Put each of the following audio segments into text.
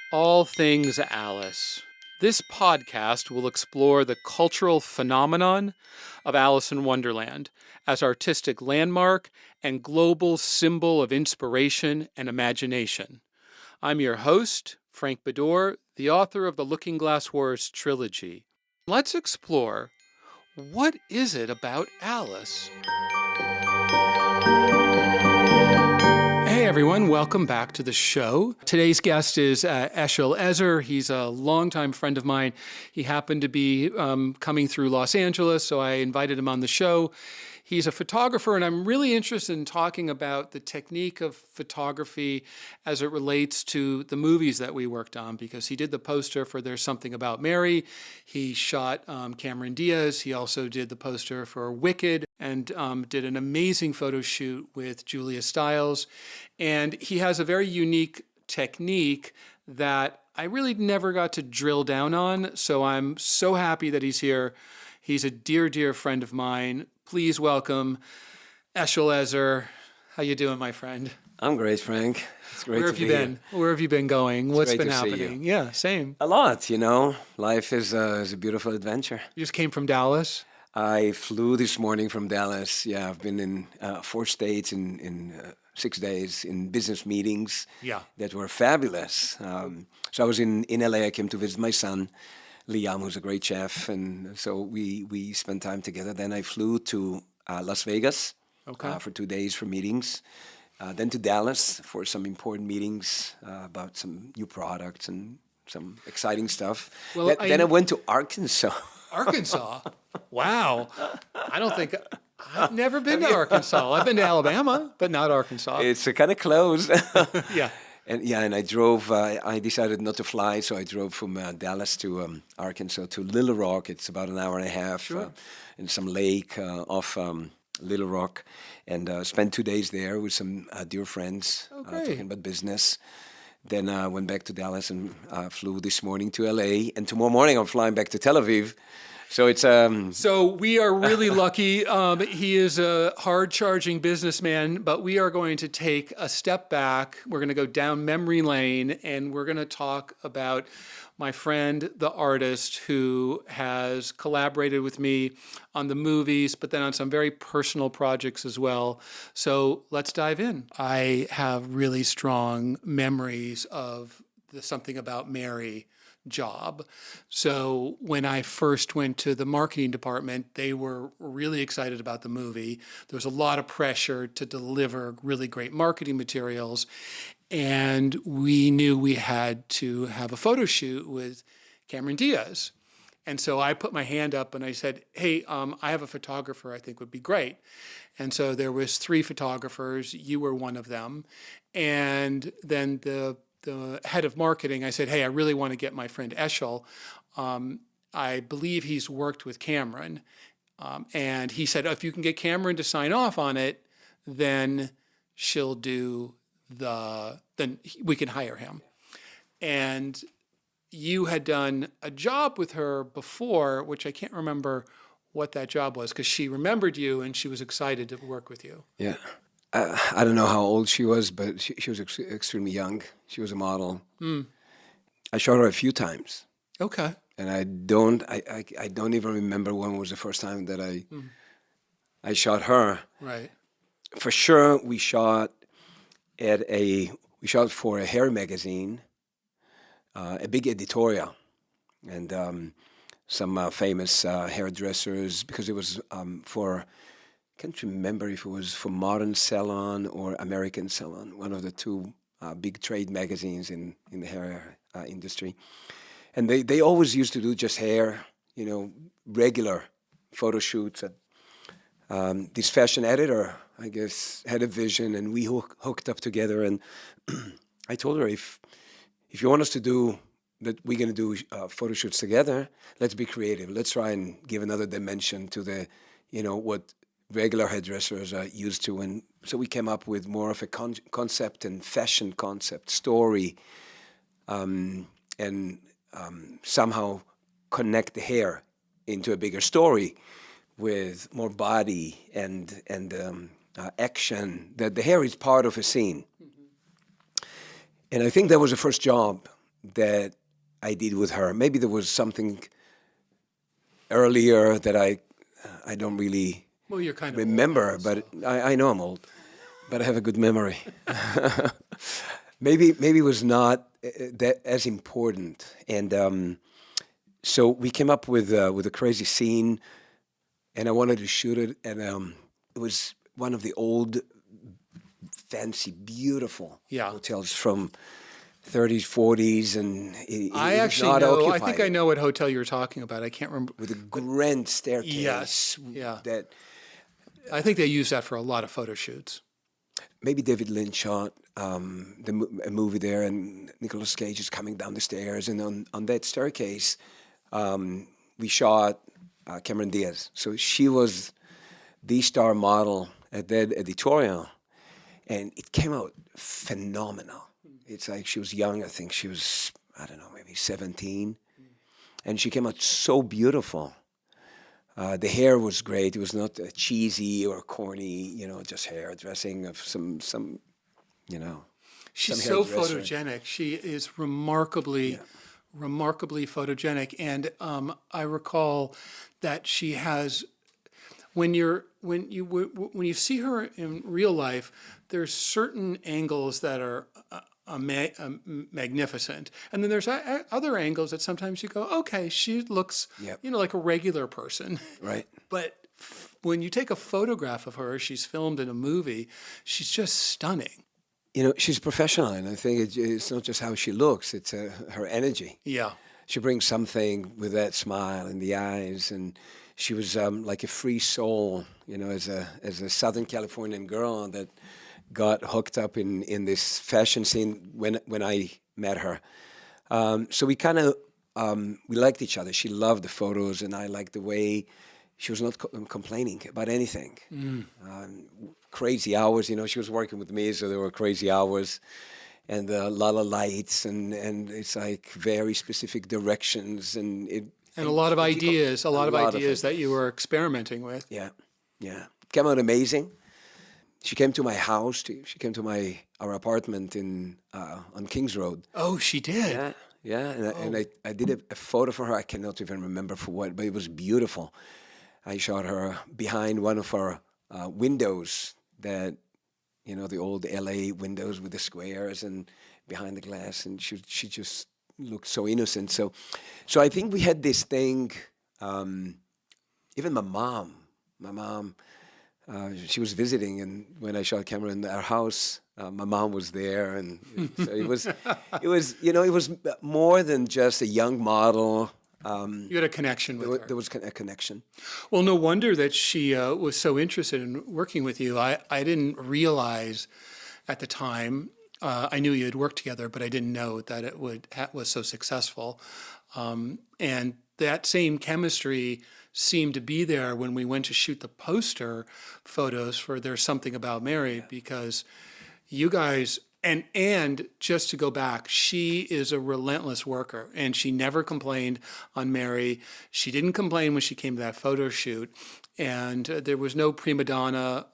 All Things Alice. This podcast will explore the cultural phenomenon of Alice in Wonderland as artistic landmark and global symbol of inspiration and imagination. I'm your host, Frank Beddor, the author of the Looking Glass Wars trilogy. Let's explore, what is it about Alice? Hey everyone, welcome back to the show. Today's guest is Eshel Ezer. He's a longtime friend of mine. He happened to be coming through Los Angeles, so I invited him on the show. He's a photographer, and I'm really interested in talking about the technique of photography as it relates to the movies that we worked on, because he did the poster for There's Something About Mary. He shot Cameron Diaz. He also did the poster for Wicked and did an amazing photo shoot with Julia Stiles. And he has a very unique technique that I really never got to drill down on, so I'm so happy that he's here. He's a dear, dear friend of mine. Please welcome Eshel Ezer. How you doing, my friend? I'm great, Frank. It's great Where to have you be been? Where have you been going? What's great been to see happening? you. Yeah, same. A lot, you know. Life is a beautiful adventure. You just came from Dallas? I flew this morning from Dallas. Yeah, I've been in 4 states in 6 days in business meetings. Yeah. That were fabulous. So I was in LA. I came to visit my son, Liam, who's a great chef, and so we spent time together. Then I flew to Las Vegas for 2 days for meetings. Then to Dallas for some important meetings about some new products and some exciting stuff. Well, Then I went to Arkansas. Arkansas? Wow. I've never been to Arkansas. I've been to Alabama, but not Arkansas. It's kind of close. Yeah. And I drove. I decided not to fly, so I drove from Dallas to Arkansas to Little Rock. It's about an hour and a half in some lake off Little Rock, and spent 2 days there with some dear friends talking about business. Then I went back to Dallas and flew this morning to LA, and tomorrow morning I'm flying back to Tel Aviv. So it's So we are really lucky. He is a hard-charging businessman, but we are going to take a step back. We're going to go down memory lane, and we're going to talk about my friend, the artist, who has collaborated with me on the movies, but then on some very personal projects as well. So let's dive in. I have really strong memories of the Something About Mary job. So when I first went to the marketing department, they were really excited about the movie. There was a lot of pressure to deliver really great marketing materials. And we knew we had to have a photo shoot with Cameron Diaz. And so I put my hand up and I said, hey, I have a photographer I think would be great. And so there was 3 photographers. You were one of them. And then the head of marketing, I said, hey, I really want to get my friend Eshel. I believe he's worked with Cameron. And he said, if you can get Cameron to sign off on it, then she'll do then we can hire him. And you had done a job with her before, which I can't remember what that job was, because she remembered you and she was excited to work with you. Yeah. I don't know how old she was, but she was extremely young. She was a model. I shot her a few times. Okay. And I don't even remember when was the first time that I shot her. Right. For sure, we shot for a hair magazine, a big editorial, and some famous hairdressers, because it was for, I can't remember if it was for Modern Salon or American Salon, one of the 2 big trade magazines in the hair industry. And they always used to do just hair, regular photo shoots. This fashion editor, I guess, had a vision, and we hooked up together. And I told her, if you want us to do that, we're going to do photo shoots together. Let's be creative. Let's try and give another dimension to the, what regular hairdressers are used to. And so we came up with more of a concept and fashion concept story, and somehow connect the hair into a bigger story with more body and action, that the hair is part of a scene. And I think that was the first job that I did with her. Maybe there was something earlier that I don't really Well, you're kind of remember, old, but so. I know I'm old, but I have a good memory. Maybe it was not that as important, and so we came up with a crazy scene, and I wanted to shoot it, and it was one of the old, fancy, beautiful Yeah. hotels from 30s, 40s, and I it was actually not know. I think I occupied, know what hotel you're talking about. I can't remember. with a grand Yes. staircase Yeah. that I think they use that for a lot of photo shoots. maybe David Lynch shot a movie there, and Nicolas Cage is coming down the stairs, and on that staircase, we shot Cameron Diaz. So she was the star model at that editorial, and it came out phenomenal. It's like she was young. I think she was, I don't know, maybe 17, and she came out so beautiful. The hair was great. It was not cheesy or corny, just hairdressing of some, you know, She's some so hairdresser. photogenic. She is remarkably, remarkably photogenic. And I recall that she has, when you see her in real life, there's certain angles that are magnificent, and then there's other angles that sometimes you go, okay, she looks, Yep. like a regular person. Right. But when you take a photograph of her, she's filmed in a movie, she's just stunning. She's professional, and I think it's not just how she looks; it's her energy. Yeah. She brings something with that smile in the eyes, and she was like a free soul, as a Southern Californian girl that got hooked up in this fashion scene when I met her. So we kind of we liked each other. She loved the photos, and I liked the way she was not complaining about anything. Crazy hours, she was working with me, so there were crazy hours, and a lot of lights, and it's like very specific directions, and And a lot of ideas, a lot of lot of ideas it. that you were experimenting with. Yeah, it came out amazing. She came to my house. She came to our apartment on Kings Road. Oh, she did. Yeah, and I did a photo for her. I cannot even remember for what, but it was beautiful. I shot her behind one of our windows that, the old LA windows with the squares and behind the glass, and she just looked so innocent. So I think we had this thing. Even my mom, she was visiting, and when I shot camera in our house, my mom was there, and so it was more than just a young model. You had a connection with her. There was a connection. Well, no wonder that she was so interested in working with you. I didn't realize at the time. I knew you had worked together, but I didn't know that it was so successful. And that same chemistry seemed to be there when we went to shoot the poster photos for There's Something About Mary, because you guys, and just to go back, she is a relentless worker, and she never complained on Mary. She didn't complain when she came to that photo shoot, and there was no prima donna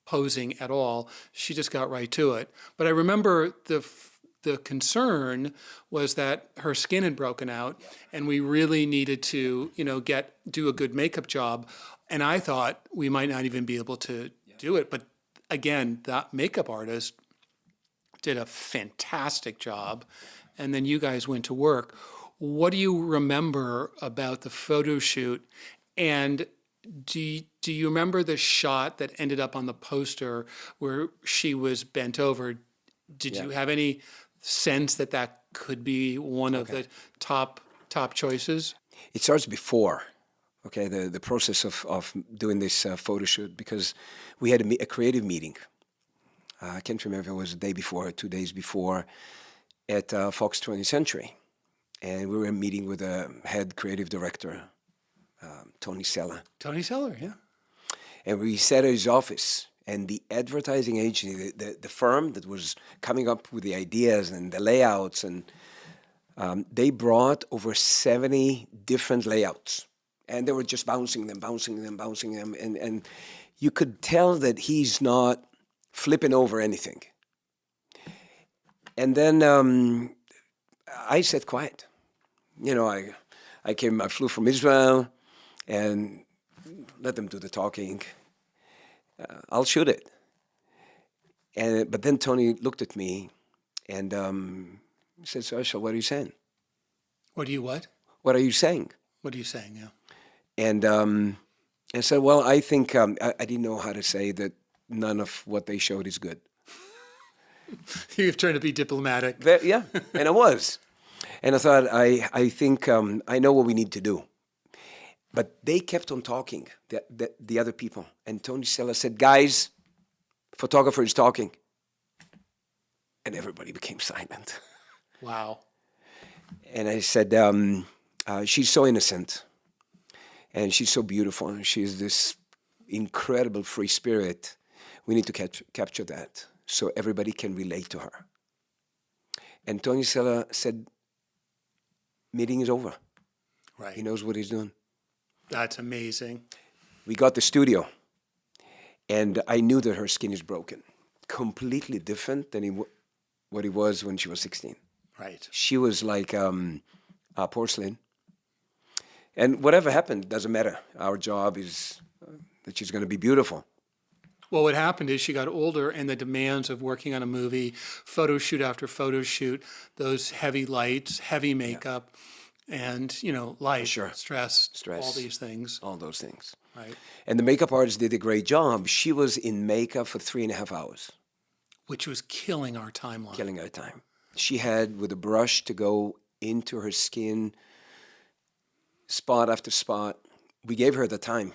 posing at all. She just got right to it. But I remember the concern was that her skin had broken out, and we really needed to, do a good makeup job. And I thought we might not even be able to do it. But again, that makeup artist did a fantastic job. And then you guys went to work. What do you remember about the photo shoot? And do you remember the shot that ended up on the poster where she was bent over? Did you have any sense that could be one of the top choices? It starts before, the process of doing this photo shoot, because we had a creative meeting. I can't remember if it was the day before or 2 days before at Fox 20th Century. And we were meeting with the head creative director, Tony Sella. Tony Seller, yeah. And we sat at his office, and the advertising agency, the firm that was coming up with the ideas and the layouts, and they brought over 70 different layouts. And they were just bouncing them. And you could tell that he's not flipping over anything. And then I sat quiet. I flew from Israel and let them do the talking. I'll shoot it. But then Tony looked at me and he said, so Eshel, what are you saying? What do you what? What are you saying? What are you saying? Yeah. And I said, well, I think I didn't know how to say that none of what they showed is good. You're trying to be diplomatic. Yeah, and I was. And I thought, I think I know what we need to do. But they kept on talking, the other people. And Tony Sella said, guys, photographer is talking. And everybody became silent. Wow. And I said, she's so innocent. And she's so beautiful. And she's this incredible free spirit. We need to capture that so everybody can relate to her. And Tony Sella said, meeting is over. Right. He knows what he's doing. That's amazing. We got the studio. And I knew that her skin is broken. Completely different than what it was when she was 16. Right. She was like porcelain. And whatever happened, doesn't matter. Our job is that she's going to be beautiful. Well, what happened is she got older, and the demands of working on a movie, photo shoot after photo shoot, those heavy lights, heavy makeup, and, light, Sure. stress, all these things. All those things. Right. And the makeup artist did a great job. She was in makeup for 3.5 hours. Which was killing our timeline. Killing her time. She had, with a brush, to go into her skin, spot after spot. We gave her the time,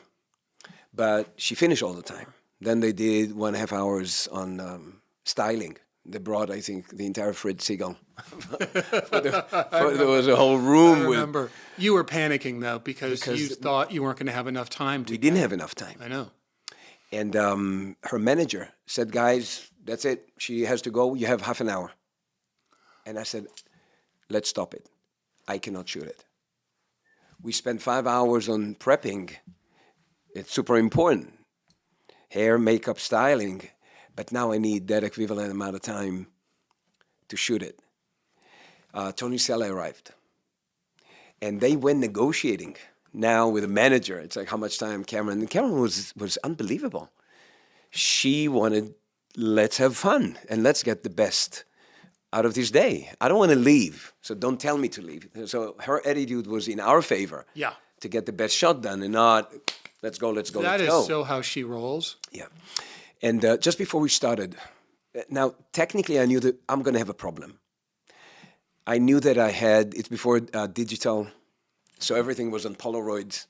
but she finished all the time. Then they did 1.5 hours on styling. They brought, I think, the entire Fred Siegel. There was a whole room. I remember. You were panicking, though, because you thought you weren't going to have enough time to. We didn't have enough time. I know. And her manager said, guys, that's it. She has to go. You have half an hour. And I said, let's stop it. I cannot shoot it. We spent 5 hours on prepping. It's super important. Hair, makeup, styling. But now I need that equivalent amount of time to shoot it. Tony Sella arrived. And they went negotiating now with the manager. It's like, how much time, Cameron? And Cameron was unbelievable. She wanted, let's have fun and let's get the best out of this day. I don't want to leave, so don't tell me to leave. So her attitude was in our favor. Yeah. To get the best shot done and not, let's go. That is so how she rolls. Yeah. And just before we started, now technically I knew that I'm going to have a problem. I knew that it's before digital, so everything was on Polaroids.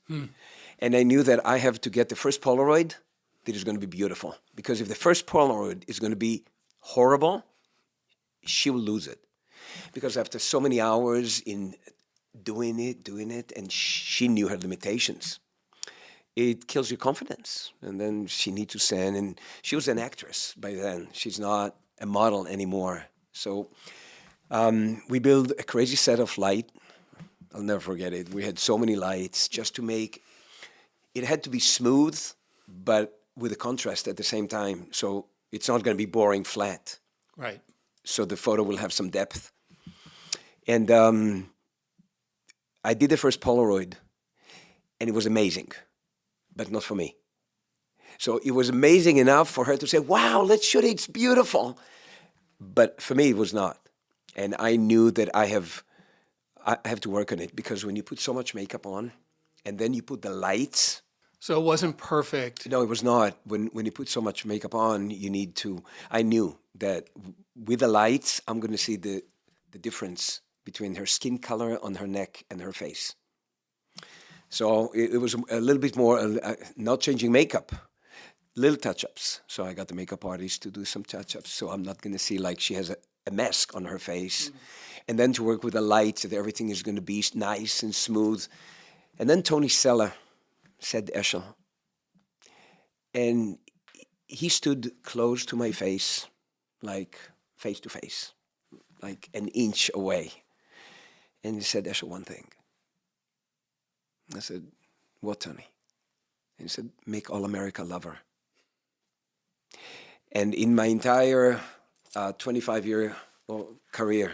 And I knew that I have to get the first Polaroid that is going to be beautiful. Because if the first Polaroid is going to be horrible, she will lose it. Because after so many hours in doing it, and she knew her limitations, it kills your confidence. And then she needs to send, and she was an actress by then. She's not a model anymore. So we built a crazy set of light. I'll never forget it. We had so many lights just to make, it had to be smooth, but with a contrast at the same time. So it's not going to be boring flat. Right. So the photo will have some depth. And I did the first Polaroid, and it was amazing, but not for me. So it was amazing enough for her to say, wow, let's shoot it, it's beautiful. But for me, it was not. And I knew that I have to work on it, because when you put so much makeup on, and then you put the lights. So it wasn't perfect. No, it was not. When you put so much makeup on, you need to, I knew that with the lights, I'm going to see the difference between her skin color on her neck and her face. So it was a little bit more, not changing makeup, little touch-ups. So I got the makeup artist to do some touch-ups. So I'm not going to see like she has a mask on her face. And then to work with the lights, that everything is going to be nice and smooth. And then Tony Sella said, Eshel. And he stood close to my face, like face to face, like an inch away. And he said, Eshel, one thing. I said, what, Tony? And he said, make all America love her. And in my entire 25-year career,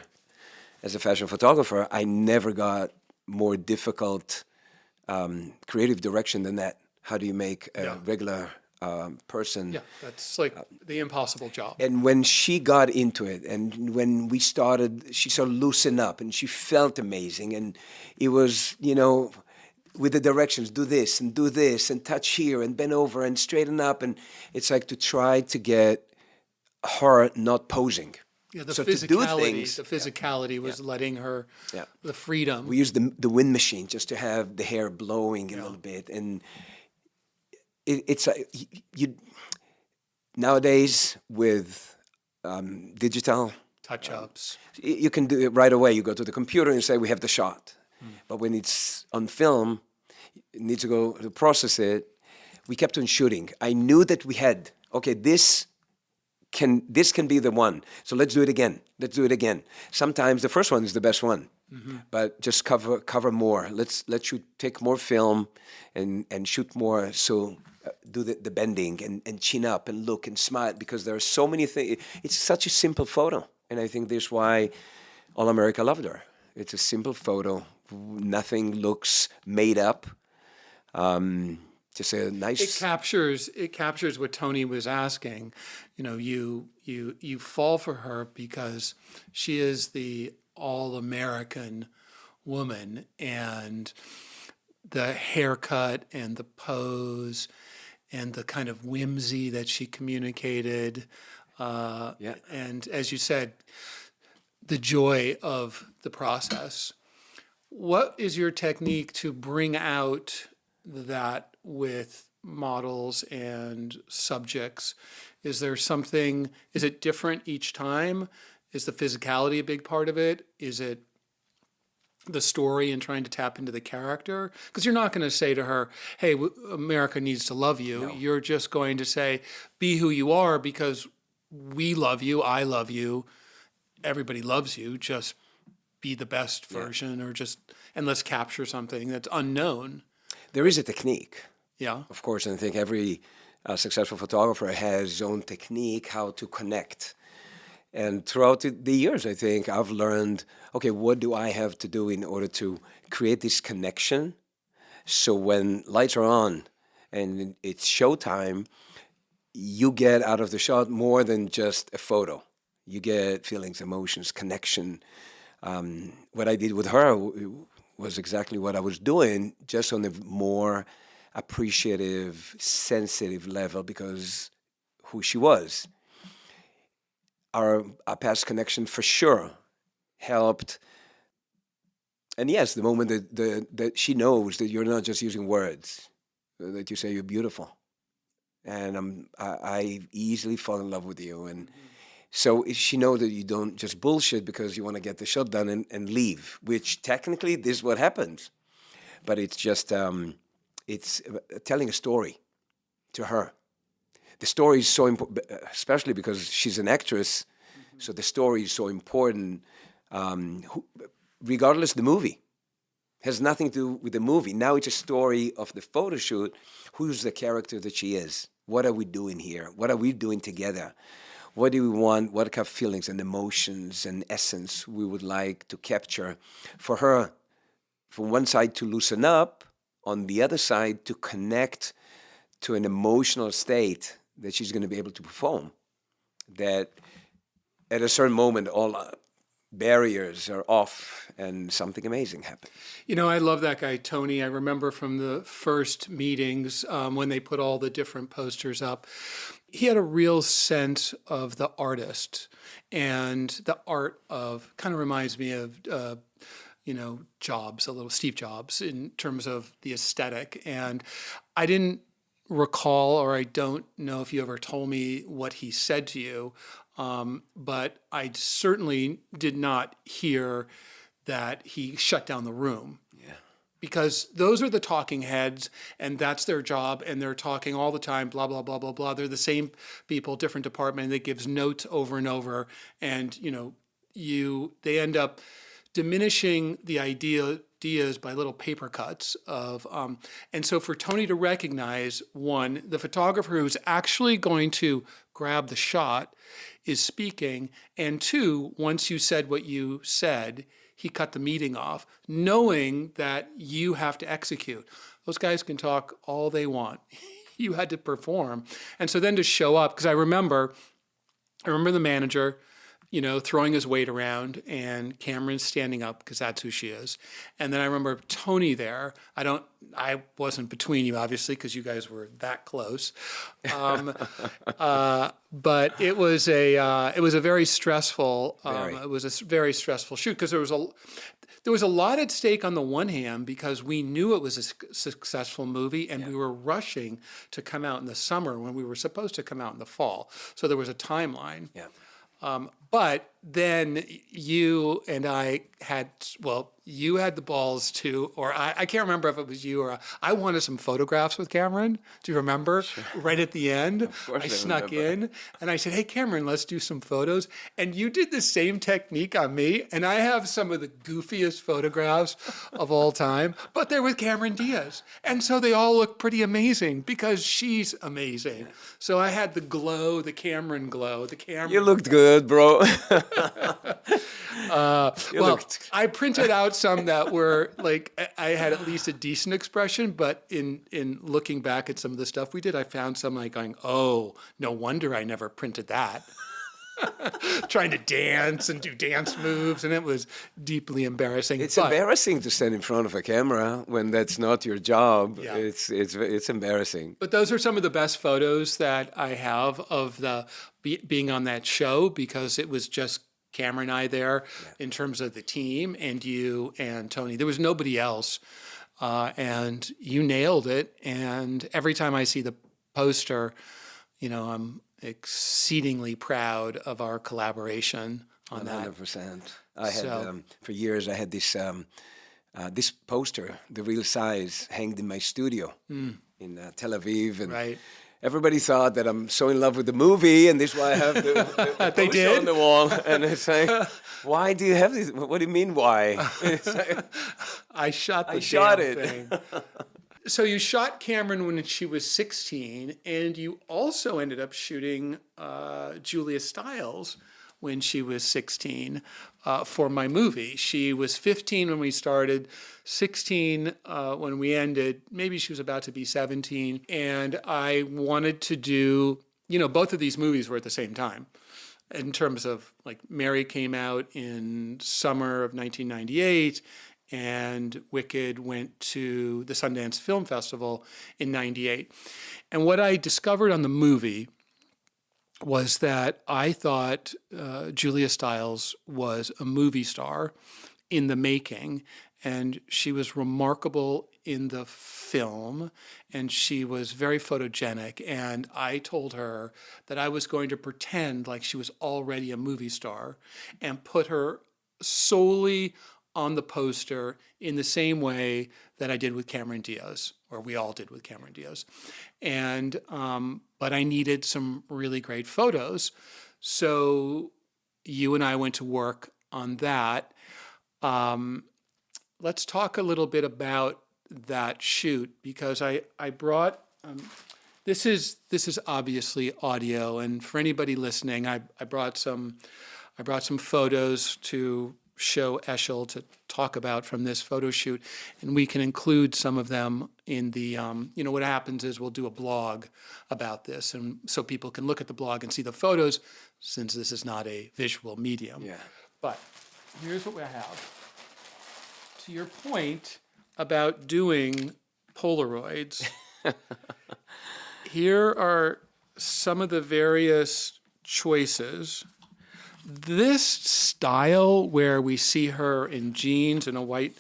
as a fashion photographer, I never got more difficult creative direction than that. How do you make a regular person? Yeah, that's like the impossible job. And when she got into it, and when we started, she sort of loosened up, and she felt amazing. And it was, with the directions, do this, and touch here, and bend over, and straighten up. And it's like to try to get her not posing. Yeah, the So to do things, physicality was letting her the freedom. we used the wind machine just to have the hair blowing a little bit. And it's like you nowadays with digital Touch-ups. you can do it right away. You go to the computer and say, we have the shot. But when it's on film, you need to go to process it. We kept on shooting. I knew that we had, okay, this can be the one. So let's do it again. Sometimes the first one is the best one. But just cover more. Let's shoot, take more film and shoot more. So do the bending and chin up and look and smile, because there are so many things. It's such a simple photo. And I think that's why all America loved her. It's a simple photo. Nothing looks made up. Just a nice. It captures what Tony was asking. You fall for her because she is the all-American woman, and the haircut and the pose and the kind of whimsy that she communicated. And as you said, the joy of the process. What is your technique to bring out that with models and subjects? Is it different each time? Is the physicality a big part of it? Is it the story and trying to tap into the character? Because you're not going to say to her, hey, America needs to love you. No. You're just going to say, be who you are, because we love you, I love you, everybody loves you, just be the best version, and let's capture something that's unknown. There is a technique. Yeah. Of course, and I think every successful photographer has his own technique, how to connect. And throughout the years, I think I've learned, okay, what do I have to do in order to create this connection? So when lights are on and it's showtime, you get out of the shot more than just a photo. You get feelings, emotions, connection. What I did with her was exactly what I was doing, just on a more appreciative, sensitive level, because who she was. Our past connection for sure helped. And yes, the moment that she knows that you're not just using words, that you say you're beautiful. And I easily fall in love with you. And so if she knows that you don't just bullshit because you want to get the shot done and leave, which technically this is what happens. But it's just, it's telling a story to her. The story is so important, especially because she's an actress, so the story is so important, regardless of the movie. Has nothing to do with the movie. Now it's a story of the photo shoot. Who's the character that she is? What are we doing here? What are we doing together? What do we want? What kind of feelings and emotions and essence we would like to capture for her? From one side to loosen up, on the other side to connect to an emotional state that she's going to be able to perform. That at a certain moment, all barriers are off and something amazing happens. I love that guy, Tony. I remember from the first meetings when they put all the different posters up, he had a real sense of the artist and the art of, kind of reminds me of, Jobs, a little Steve Jobs in terms of the aesthetic. And I didn't recall, or I don't know if you ever told me what he said to you, but I certainly did not hear that he shut down the room. Yeah. Because those are the talking heads, and that's their job, and they're talking all the time, blah, blah, blah, blah, blah. They're the same people, different department that gives notes over and over, and they end up diminishing the ideas by little paper cuts of, and so for Tony to recognize, one, the photographer who's actually going to grab the shot is speaking. And two, once you said what you said, he cut the meeting off, knowing that you have to execute. Those guys can talk all they want. You had to perform. And so then to show up, because I remember the manager, throwing his weight around and Cameron standing up because that's who she is. And then I remember Tony there. I wasn't between you, obviously, because you guys were that close. But it was a very stressful, very stressful shoot because there was a lot at stake on the one hand because we knew it was a successful movie and we were rushing to come out in the summer when we were supposed to come out in the fall. So there was a timeline. Yeah. But then you and I you had the balls to, or I can't remember if it was you or I wanted some photographs with Cameron. Do you remember? Sure. Right at the end, I snuck in and I said, "Hey, Cameron, let's do some photos." And you did the same technique on me. And I have some of the goofiest photographs of all time, but they're with Cameron Diaz. And so they all look pretty amazing because she's amazing. Yeah. So I had the glow, the Cameron glow, the Cameron. You looked good, bro. I printed out some that were like, I had at least a decent expression, but in looking back at some of the stuff we did, I found some like going, oh, no wonder I never printed that. Trying to dance and do dance moves, and it was deeply embarrassing. It's embarrassing to stand in front of a camera when that's not your job. Yeah. It's embarrassing. But those are some of the best photos that I have of being on that show because it was just Cameron and I there in terms of the team and you and Tony. There was nobody else, and you nailed it. And every time I see the poster, I'm exceedingly proud of our collaboration on 100%. That. 100%. I had for years. I had this this poster, the real size, hanged in my studio in Tel Aviv, and right. Everybody thought that I'm so in love with the movie, and this is why I have the poster on the wall. And it's like, why do you have this? What do you mean, why? Like, I shot it. Thing. So you shot Cameron when she was 16, and you also ended up shooting Julia Stiles when she was 16 for my movie. She was 15 when we started, 16 when we ended. Maybe she was about to be 17. And I wanted to do, both of these movies were at the same time. In terms of, like, Mary came out in summer of 1998, and Wicked went to the Sundance Film Festival in 98. And what I discovered on the movie was that I thought Julia Stiles was a movie star in the making, and she was remarkable in the film, and she was very photogenic. And I told her that I was going to pretend like she was already a movie star and put her solely on the poster in the same way that I did with Cameron Diaz, or we all did with Cameron Diaz. And but I needed some really great photos. So you and I went to work on that. Let's talk a little bit about that shoot, because I brought, this is obviously audio, and for anybody listening, I brought some photos to show Eshel to talk about from this photo shoot, and we can include some of them in the, what happens is we'll do a blog about this, and so people can look at the blog and see the photos, since this is not a visual medium. Yeah. But here's what we have. To your point about doing Polaroids, here are some of the various choices. This style where we see her in jeans and a white,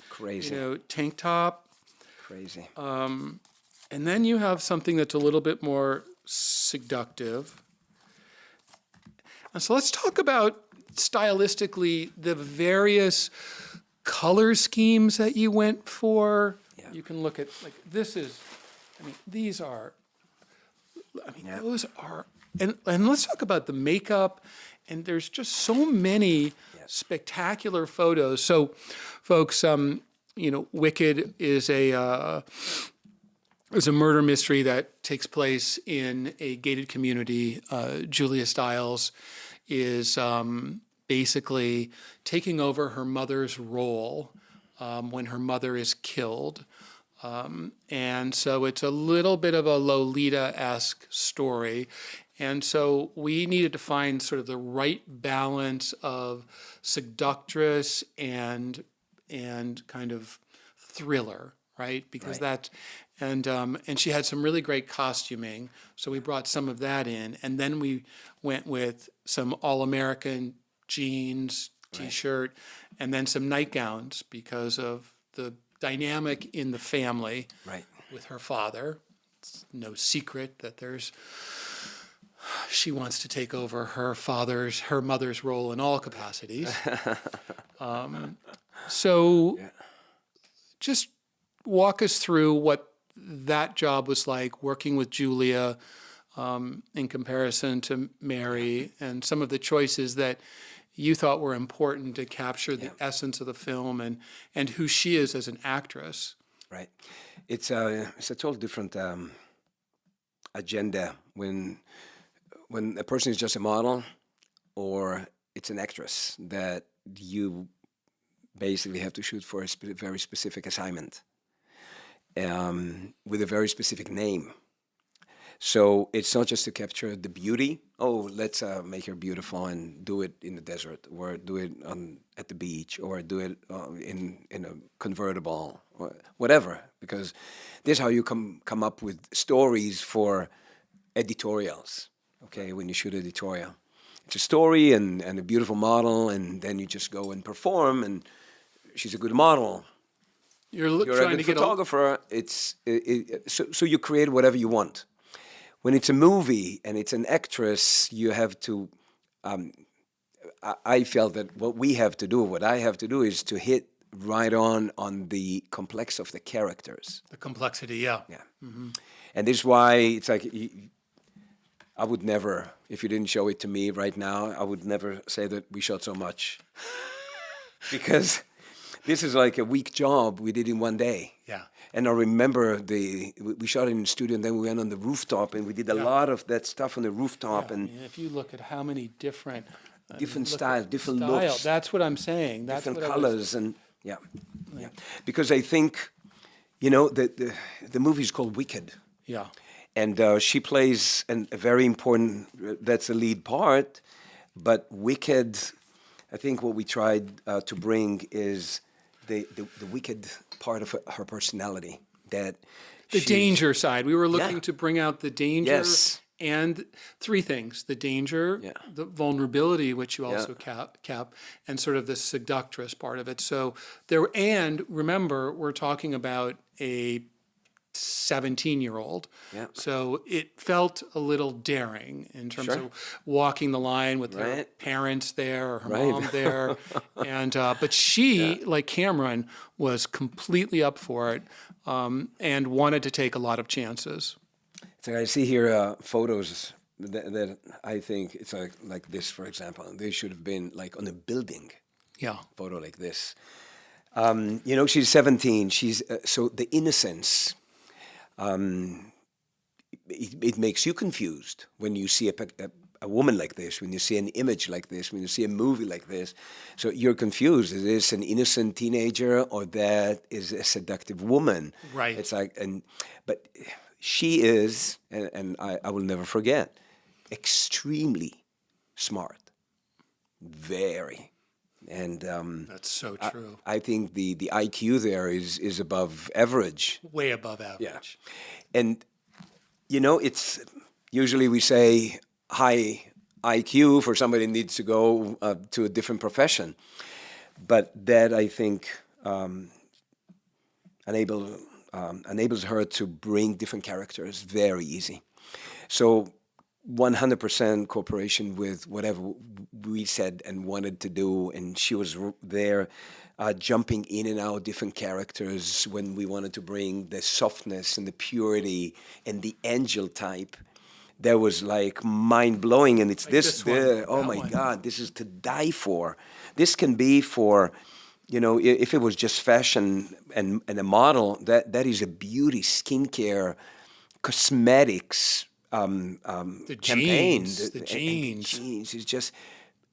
tank top. Crazy. And then you have something that's a little bit more seductive. And so let's talk about stylistically the various color schemes that you went for. Yeah. You can look at, like, these are, those are, and let's talk about the makeup. And there's just so many spectacular photos. So, folks, Wicked is a murder mystery that takes place in a gated community. Julia Stiles is basically taking over her mother's role when her mother is killed. And so it's a little bit of a Lolita-esque story. And so we needed to find sort of the right balance of seductress and kind of thriller, right? Because Right. and she had some really great costuming, so we brought some of that in, and then we went with some all-American jeans, t-shirt, and then some nightgowns because of the dynamic in the family Right. with her father. It's no secret that she wants to take over her mother's role in all capacities. So Yeah. just walk us through what that job was like working with Julia in comparison to Mary, and some of the choices that you thought were important to capture the essence of the film and who she is as an actress. Right. It's a totally different agenda when a person is just a model or it's an actress that you basically have to shoot for a very specific assignment with a very specific name. So it's not just to capture the beauty. Oh, let's make her beautiful and do it in the desert, or do it at the beach, or do it in a convertible, or whatever. Because this is how you come up with stories for editorials. Okay, when you shoot editorial, it's a story and a beautiful model, and then you just go and perform, and she's a good model. You're You're a trying good to get photographer. So you create whatever you want. When it's a movie and it's an actress, you have to. I felt that what I have to do, is to hit right on the complex of the characters. the complexity. Yeah. Yeah, and this is why it's like I would never, if you didn't show it to me right now, I would never say that we shot so much, because this is like a week job we did in one day. Yeah. And I remember we shot it in the studio, and then we went on the rooftop, and we did a lot of that stuff on the rooftop, I and mean, if you look at how many different different look styles, at different style, looks, that's what I'm saying. That's different what colors, and yeah. Because I think, the movie is called Wicked, Yeah. and she plays a very important. That's the lead part, but Wicked. I think what we tried to bring is the wicked part of her personality. That The she's- danger side. We were looking Yeah. to bring out the danger Yes. and three things: the danger, Yeah. the vulnerability, which you also cap, and sort of the seductress part of it. So and remember, we're talking about a 17-year-old. Yeah. So it felt a little daring in terms Sure. of walking the line with her Right. parents there or her Right. mom there. And but she, like Cameron, was completely up for it and wanted to take a lot of chances. So I see here photos that I think it's like this, for example. They should have been like on a building. Yeah. Photo like this. She's 17. She's so the innocence. It makes you confused when you see a woman like this, when you see an image like this, when you see a movie like this. So you're confused. Is this an innocent teenager, or that is a seductive woman? Right. It's like, but she is, and I will never forget, extremely smart, very. And That's so true. I think the IQ there is above average. Way above average. And it's usually we say high IQ for somebody who needs to go to a different profession, but that I think enables her to bring different characters very easy. So 100% cooperation with whatever we said and wanted to do, and she was there jumping in and out different characters when we wanted to bring the softness and the purity and the angel type. That was like mind-blowing, and it's Like this one, there. Oh that my one. God, this is to die for. This can be for, if it was just fashion and a model, that is a beauty, skincare, cosmetics The campaign. jeans, the And jeans. jeans is just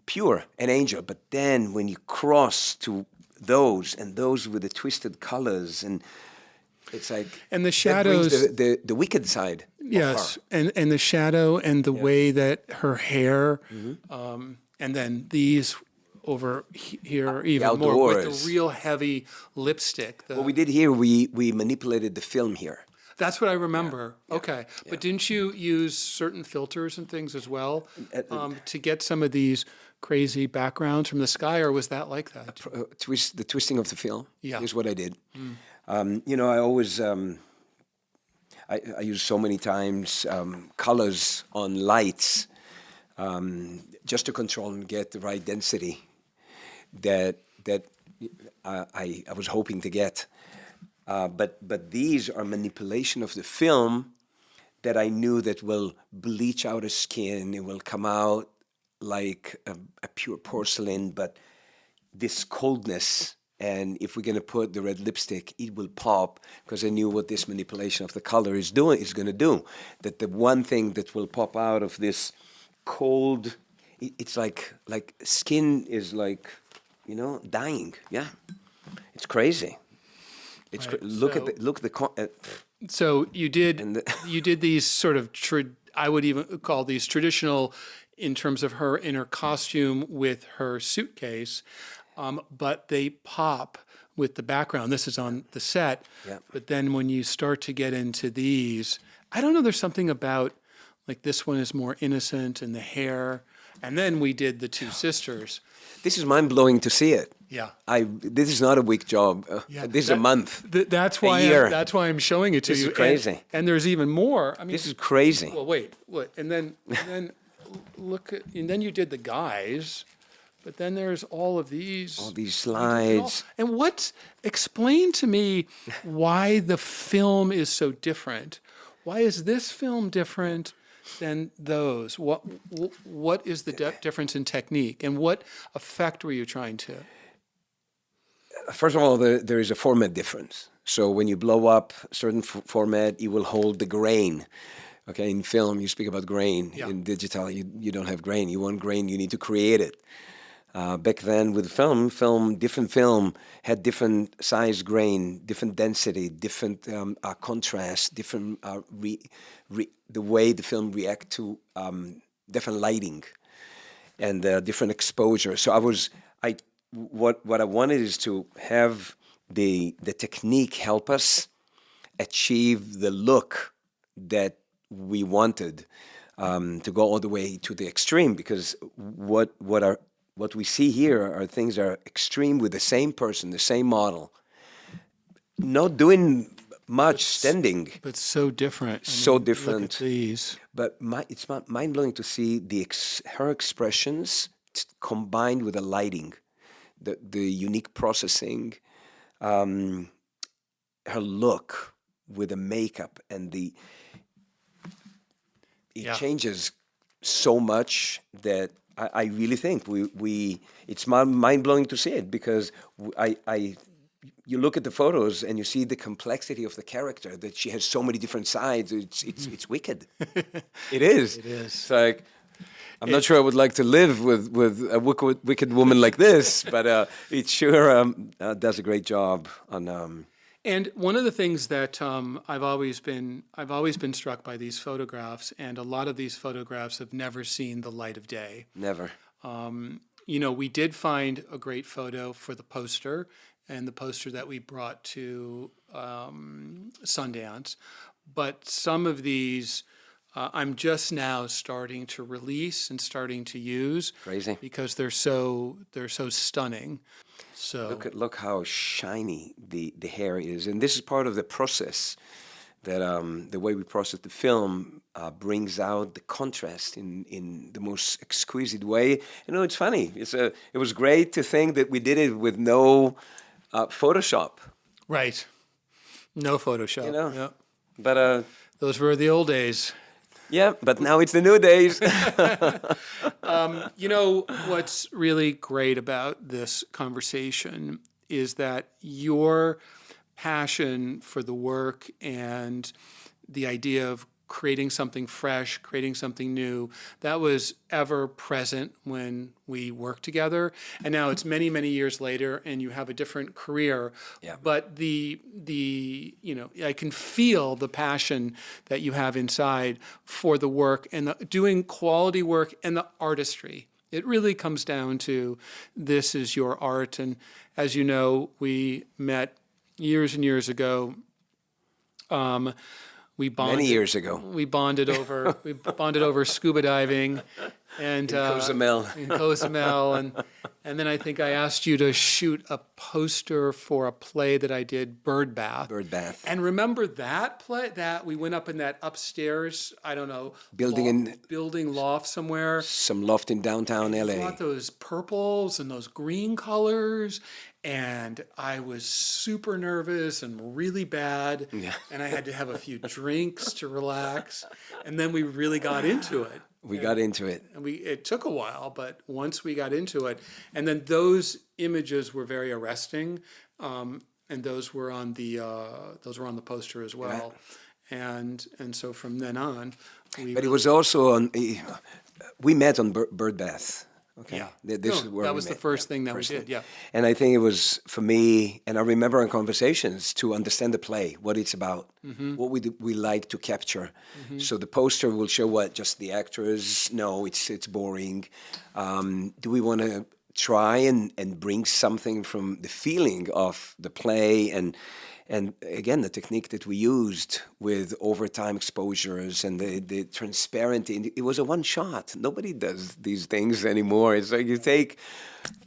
pure, an angel. But then when you cross to those and those with the twisted colors, and it's like And the that brings shadows, the wicked side yes, of her. and the shadow and the way that her hair, and then these over here even more with outdoors. the real heavy lipstick. What we did here, we manipulated the film here. That's what I remember. Okay, but didn't you use certain filters and things as well to get some of these crazy backgrounds from the sky, or was that like that? The twisting of the film. Yeah. Here's what I did. I always I use so many times colors on lights just to control and get the right density that I was hoping to get. But these are manipulation of the film that I knew that will bleach out a skin. It will come out like a pure porcelain, but this coldness. And if we're going to put the red lipstick, it will pop, because I knew what this manipulation of the color is going to do. That the one thing that will pop out of this cold, it's like skin is like, dying. Yeah, it's crazy. It's Right. look So- at the. So you did And you did these sort of I would even call these traditional in terms of her in her costume with her suitcase, but they pop with the background. This is on the set, Yeah. but then when you start to get into these, I don't know. There's something about like this one is more innocent and the hair, and then we did the two sisters. This is mind blowing to see it. Yeah. This is not a week job. This is a month. That's why year. that's why I'm showing it to This you. is crazy. And there's even more. I mean, This is crazy. well, wait, what? And then look at, and then you did the guys, but then there's all of these. All these slides. And explain to me why the film is so different. Why is this film different than those? What is the difference in technique, and what effect were you trying to? First of all, there is a format difference. So when you blow up a certain format, it will hold the grain. Okay, in film, you speak about grain. Yeah. In digital, you don't have grain. You want grain, you need to create it. Back then, with different film had different size grain, different density, different contrast, different the way the film react to different lighting and different exposure. So what I wanted is to have the technique help us achieve the look that we wanted, to go all the way to the extreme, because what we see here are things that are extreme with the same person, the same model, not doing much standing. But so different. So Look different. at these. But it's mind blowing to see her expressions combined with the lighting, the unique processing, her look with the makeup and it changes so much that I really think it's mind blowing to see it, because you look at the photos and you see the complexity of the character, that she has so many different sides. It's wicked. It is. It is. It's like, I'm not sure I would like to live with a wicked woman like this, but it sure does a great job on. And one of the things that I've always been struck by these photographs, and a lot of these photographs have never seen the light of day. Never. We did find a great photo for the poster, and the poster that we brought to Sundance, but some of these I'm just now starting to release and starting to use. Crazy. Because they're so stunning. So Look how shiny the hair is, and this is part of the process. That the way we process the film brings out the contrast in the most exquisite way. It's funny. It was great to think that we did it with no Photoshop. right, no Photoshop. Yeah. But Those were the old days. yeah, but now it's the new days. What's really great about this conversation is that your passion for the work and the idea of creating something fresh, creating something new, that was ever present when we worked together. And now it's many, many years later, and you have a different career. Yeah. But I can feel the passion that you have inside for the work and doing quality work and the artistry. It really comes down to this is your art. And as you know, we met years and years ago. We bonded Many years ago. We bonded over scuba diving, and Cozumel. in Cozumel, and then I think I asked you to shoot a poster for a play that I did, Bird Bath. Bird Bath. And remember that play? That we went up in that upstairs, I don't know, building loft somewhere. Some loft in downtown LA. Brought those purples and those green colors, and I was super nervous and really bad, and I had to have a few drinks to relax, and then we really got into it. We got into it. And it took a while, but once we got into it, and then those images were very arresting, and those were on the poster as well, and so from then on, But it was also on. We met on Bird Bath. Okay. Yeah. This is where that we was the met. first thing that we did. Yeah. And I think it was for me, and I remember in conversations to understand the play, what it's about, what we like to capture. So the poster will show what just the actors. No, it's boring. Do we want to try and bring something from the feeling of the play and again, the technique that we used with overtime exposures and the transparency, it was a one shot. Nobody does these things anymore. It's like you take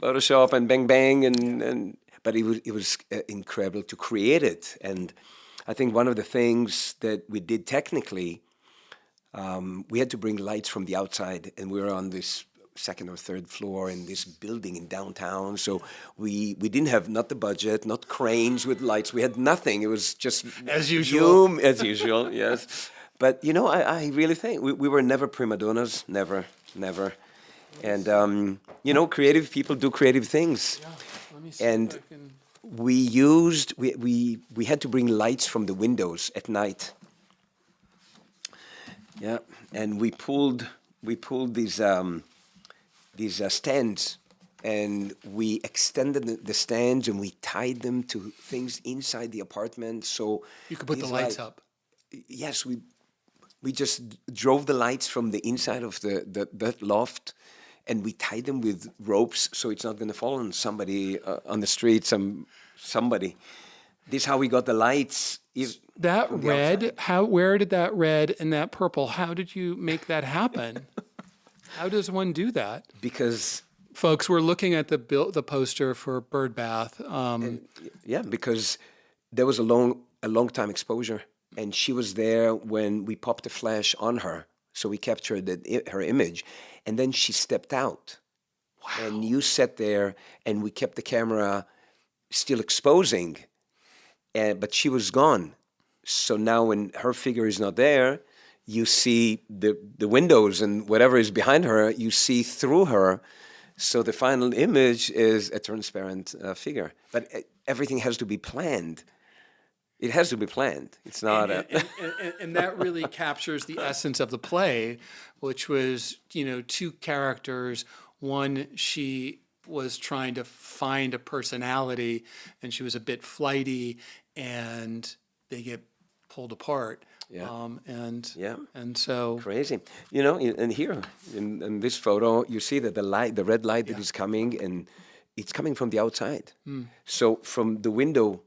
Photoshop and bang, bang, but it was incredible to create it. And I think one of the things that we did technically, we had to bring lights from the outside, and we were on this second or third floor in this building in downtown. So we didn't have not the budget, not cranes with lights. We had nothing. It was just as usual. As usual, yes. But I really think we were never prima donnas, never. And creative people do creative things. Yeah. Let me see and if I can... we had to bring lights from the windows at night. Yeah, and we pulled these stands, and we extended the stands, and we tied them to things inside the apartment. So you could put the lights up. Yes, we just drove the lights from the inside of that loft, and we tied them with ropes so it's not going to fall on somebody on the street. Somebody. This is how we got the lights. That red. Where did that red and that purple? How did you make that happen? How does one do that? Because, folks, we're looking at the poster for Bird Bath. Because there was a long time exposure, and she was there when we popped the flash on her, so we captured her image, and then she stepped out. Wow. And you sat there, and we kept the camera still exposing, but she was gone. So now when her figure is not there, you see the windows and whatever is behind her, you see through her. So the final image is a transparent figure. But everything has to be planned. It has to be planned. It's not and that really captures the essence of the play, which was, two characters. One, she was trying to find a personality, and she was a bit flighty, and they get pulled apart. Yeah. And so crazy, and here in this photo, you see that the red light that is coming, and it's coming from the outside. So from the window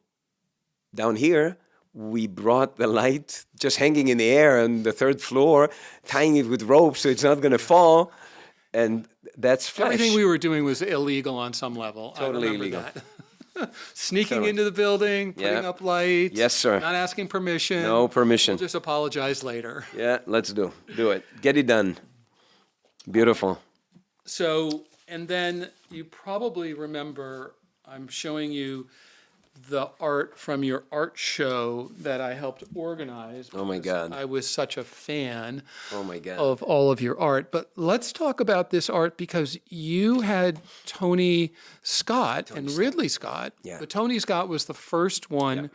down here, we brought the light just hanging in the air on the third floor, tying it with ropes so it's not going to fall, and that's flash. Everything we were doing was illegal on some level. Totally I remember illegal. that. Sneaking into the building, putting up lights. Yes, sir. Not asking permission. No permission. We'll just apologize later. Yeah, let's do it. Get it done. Beautiful. So, and then you probably remember, I'm showing you the art from your art show that I helped organize. Oh my because God. I was such a fan Oh my God. of all of your art. But let's talk about this art because you had Tony Scott and Ridley Scott. Yeah. But Tony Scott was the first one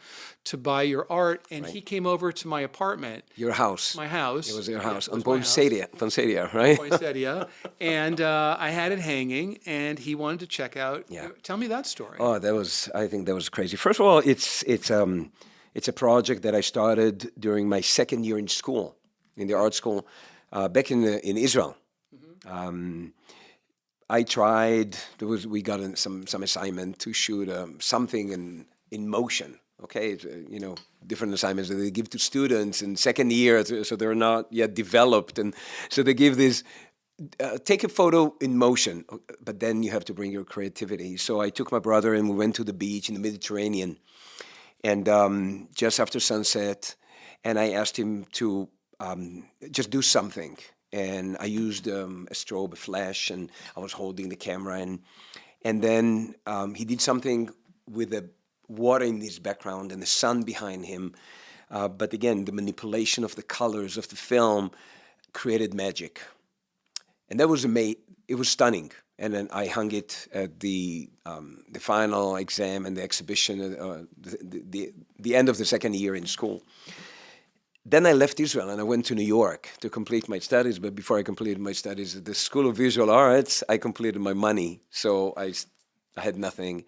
to buy your art, and he came over to my apartment, Your house. my house. It was your Yeah, house it on was my house. Poinsettia, right? Poinsettia, and I had it hanging, and he wanted to check out. Yeah. Tell me that story. Oh, I think that was crazy. First of all, it's a project that I started during my second year in school, in the art school, back in Israel. I tried. We got some assignment to shoot something in motion. Okay, different assignments that they give to students in second year, so they're not yet developed, and so they give this. Take a photo in motion, but then you have to bring your creativity. So I took my brother and we went to the beach in the Mediterranean, and just after sunset, and I asked him to just do something. And I used a strobe, a flash, and I was holding the camera, and then he did something with the water in his background and the sun behind him. But again, the manipulation of the colors of the film created magic. And that was amazing. It was stunning. And then I hung it at the final exam and the exhibition, the end of the second year in school. Then I left Israel and I went to New York to complete my studies. But before I completed my studies at the School of Visual Arts, I completed my money. So I had nothing.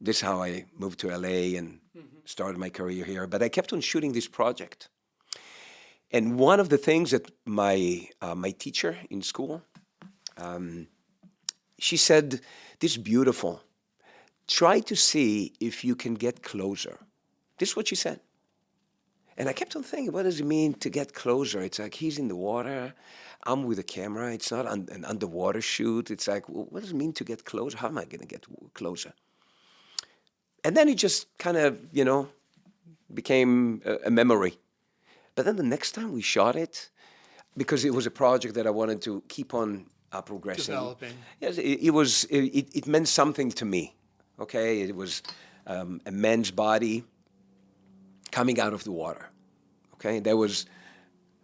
This is how I moved to LA and started my career here. But I kept on shooting this project. And one of the things that my teacher in school, she said, "This is beautiful. Try to see if you can get closer." This is what she said. And I kept on thinking, what does it mean to get closer? It's like he's in the water, I'm with a camera. It's not an underwater shoot. It's like, well, what does it mean to get closer? How am I going to get closer? And then it just kind of, became a memory. But then the next time we shot it, because it was a project that I wanted to keep on progressing. Developing. Yes, it meant something to me. Okay, it was a man's body coming out of the water. Okay, that was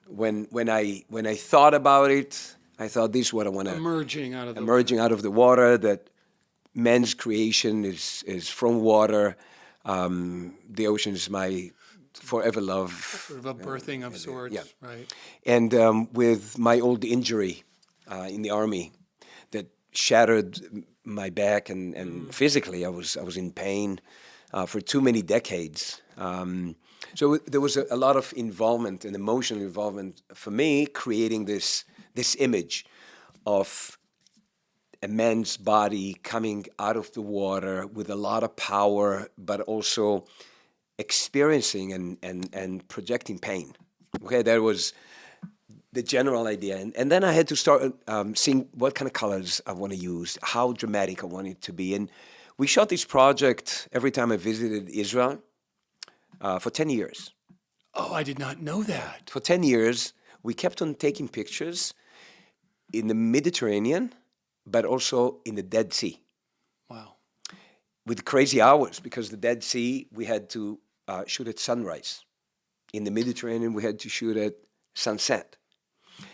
when I thought about it. I thought this is what I want to Emerging out of the water. That man's creation is from water. The ocean is my forever love. sort of a birthing of sorts, yeah. right? And with my old injury in the army that shattered my back and physically I was in pain for too many decades. So there was a lot of involvement and emotional involvement for me creating this image of a man's body coming out of the water with a lot of power, but also experiencing and projecting pain. Okay, that was the general idea. And then I had to start seeing what kind of colors I want to use, how dramatic I want it to be. And we shot this project every time I visited Israel for 10 years. Oh, I did not know that. For 10 years, we kept on taking pictures in the Mediterranean, but also in the Dead Sea. Wow. With crazy hours, because the Dead Sea, we had to shoot at sunrise. In the Mediterranean, we had to shoot at sunset.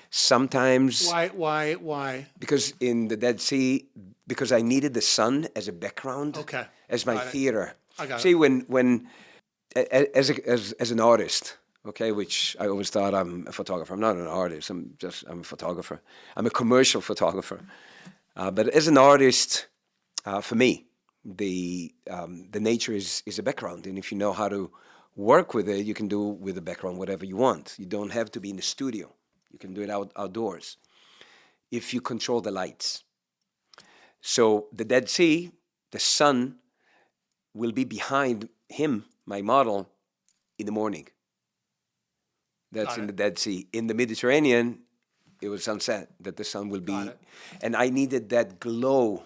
Sometimes... Why? Because in the Dead Sea, because I needed the sun as a background, Okay. as my Got it. theater. I got See, it. when as an artist, okay, which I always thought I'm a photographer. I'm not an artist. I'm a photographer. I'm a commercial photographer. But as an artist, for me, the nature is a background, and if you know how to work with it, you can do with the background whatever you want. You don't have to be in the studio. You can do it outdoors if you control the lights. So the Dead Sea, the sun will be behind him, my model, in the morning. That's in the Dead Sea. In the Mediterranean, it was sunset, that the sun will be. And I needed that glow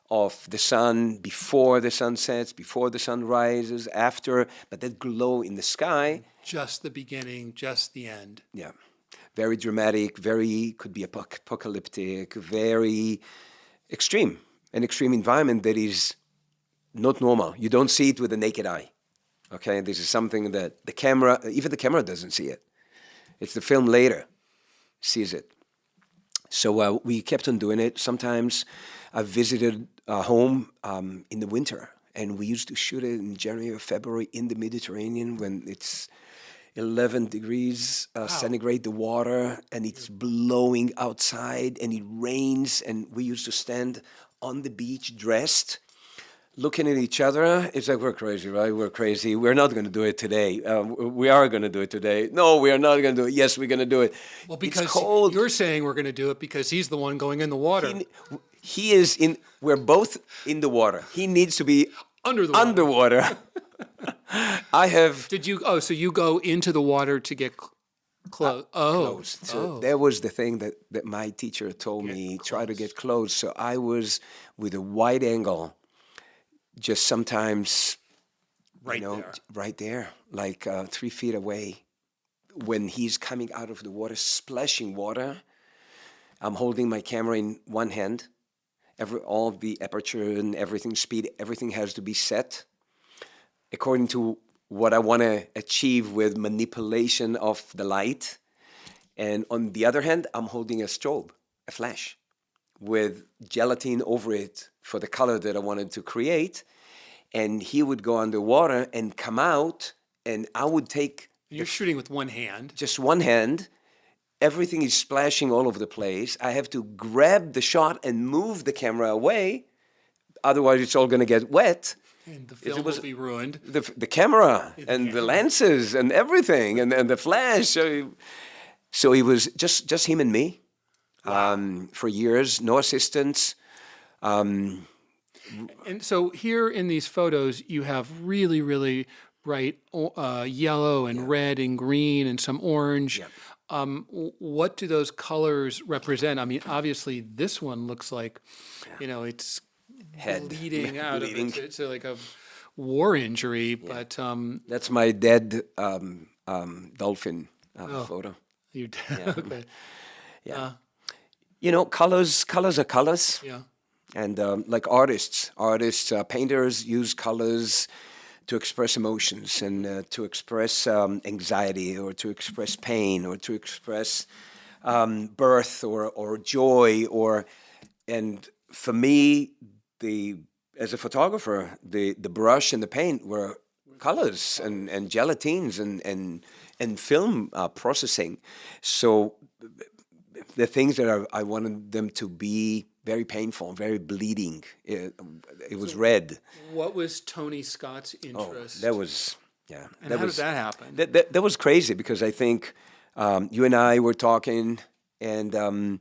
of the sun before the sun sets, before the sun rises, after, but that glow in the sky. Just the beginning, just the end. Yeah. Very dramatic, could be apocalyptic, very extreme. An extreme environment that is not normal. You don't see it with the naked eye. Okay, this is something that even the camera doesn't see it. It's the film later sees it. So we kept on doing it. Sometimes I visited a home in the winter, and we used to shoot it in January or February in the Mediterranean when it's 11 degrees centigrade, the water, and it's blowing outside, and it rains, and we used to stand on the beach dressed, looking at each other. It's like, we're crazy, right? We're crazy. We're not going to do it today. We are going to do it today. No, we are not going to do it. Yes, we're going to do it. Well, because it's cold. you're saying we're going to do it because he's the one going in the water. He is in. We're both in the water. He needs to be Under the water. underwater. I have Did you? Oh, so you go into the water to get close? close. So that was the thing that my teacher told me. Try to get close. So I was with a wide angle, just sometimes, Right there. right there, like 3 feet away. When he's coming out of the water, splashing water, I'm holding my camera in one hand. All the aperture and everything, speed, everything has to be set according to what I want to achieve with manipulation of the light. And on the other hand, I'm holding a strobe, a flash, with gelatin over it for the color that I wanted to create. And he would go underwater and come out, and I would take You're shooting with one hand. just one hand. Everything is splashing all over the place. I have to grab the shot and move the camera away. Otherwise, it's all going to get wet. And the film will be ruined. The camera and the lenses and everything and the flash. So it was just him and me for years, no assistants. And so here in these photos, you have really, really bright yellow and red and green and some orange. Yeah. What do those colors represent? I mean, obviously, this one looks like, it's Head bleeding out bleeding. of it. It's like a war injury, but That's my dead dolphin photo. you okay. Yeah. Colors are colors. Yeah. And like artists, painters use colors to express emotions and to express anxiety or to express pain or to express birth or joy and for me, as a photographer, the brush and the paint were colors and gelatines and film processing. So the things that I wanted them to be very painful, very bleeding. It was red. What was Tony Scott's interest? That was, yeah. And how did that happen? That was crazy because I think you and I were talking, and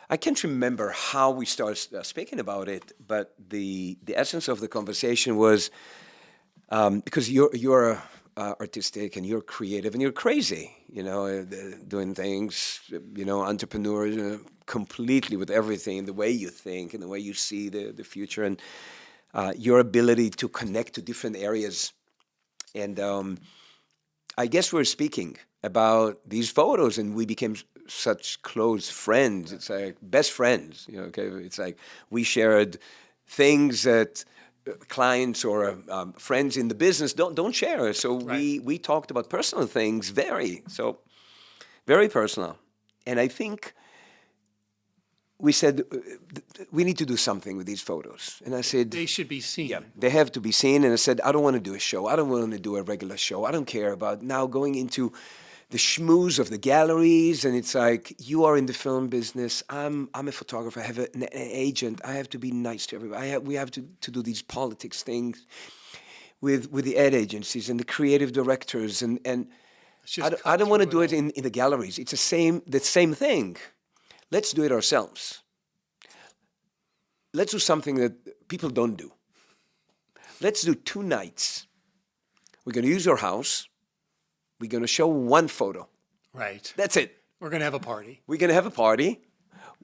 I can't remember how we started speaking about it, but the essence of the conversation was because you're artistic and you're creative and you're crazy, doing things, entrepreneur completely with everything, the way you think and the way you see the future and your ability to connect to different areas. And I guess we're speaking about these photos and we became such close friends. It's like best friends, okay? It's like we shared things that clients or friends in the business don't share. So we talked about personal things, very personal. And I think we said, we need to do something with these photos. And I said, they should be seen. Yeah, they have to be seen. And I said, I don't want to do a show. I don't want to do a regular show. I don't care about now going into the schmooze of the galleries. And it's like, you are in the film business. I'm a photographer. I have an agent. I have to be nice to everybody. We have to do these politics things with the ad agencies and the creative directors. And I don't want to do it in the galleries. It's the same thing. Let's do it ourselves. Let's do something that people don't do. Let's do 2 nights. We're going to use our house. We're going to show 1 photo. Right. That's it. We're going to have a party. We're going to have a party.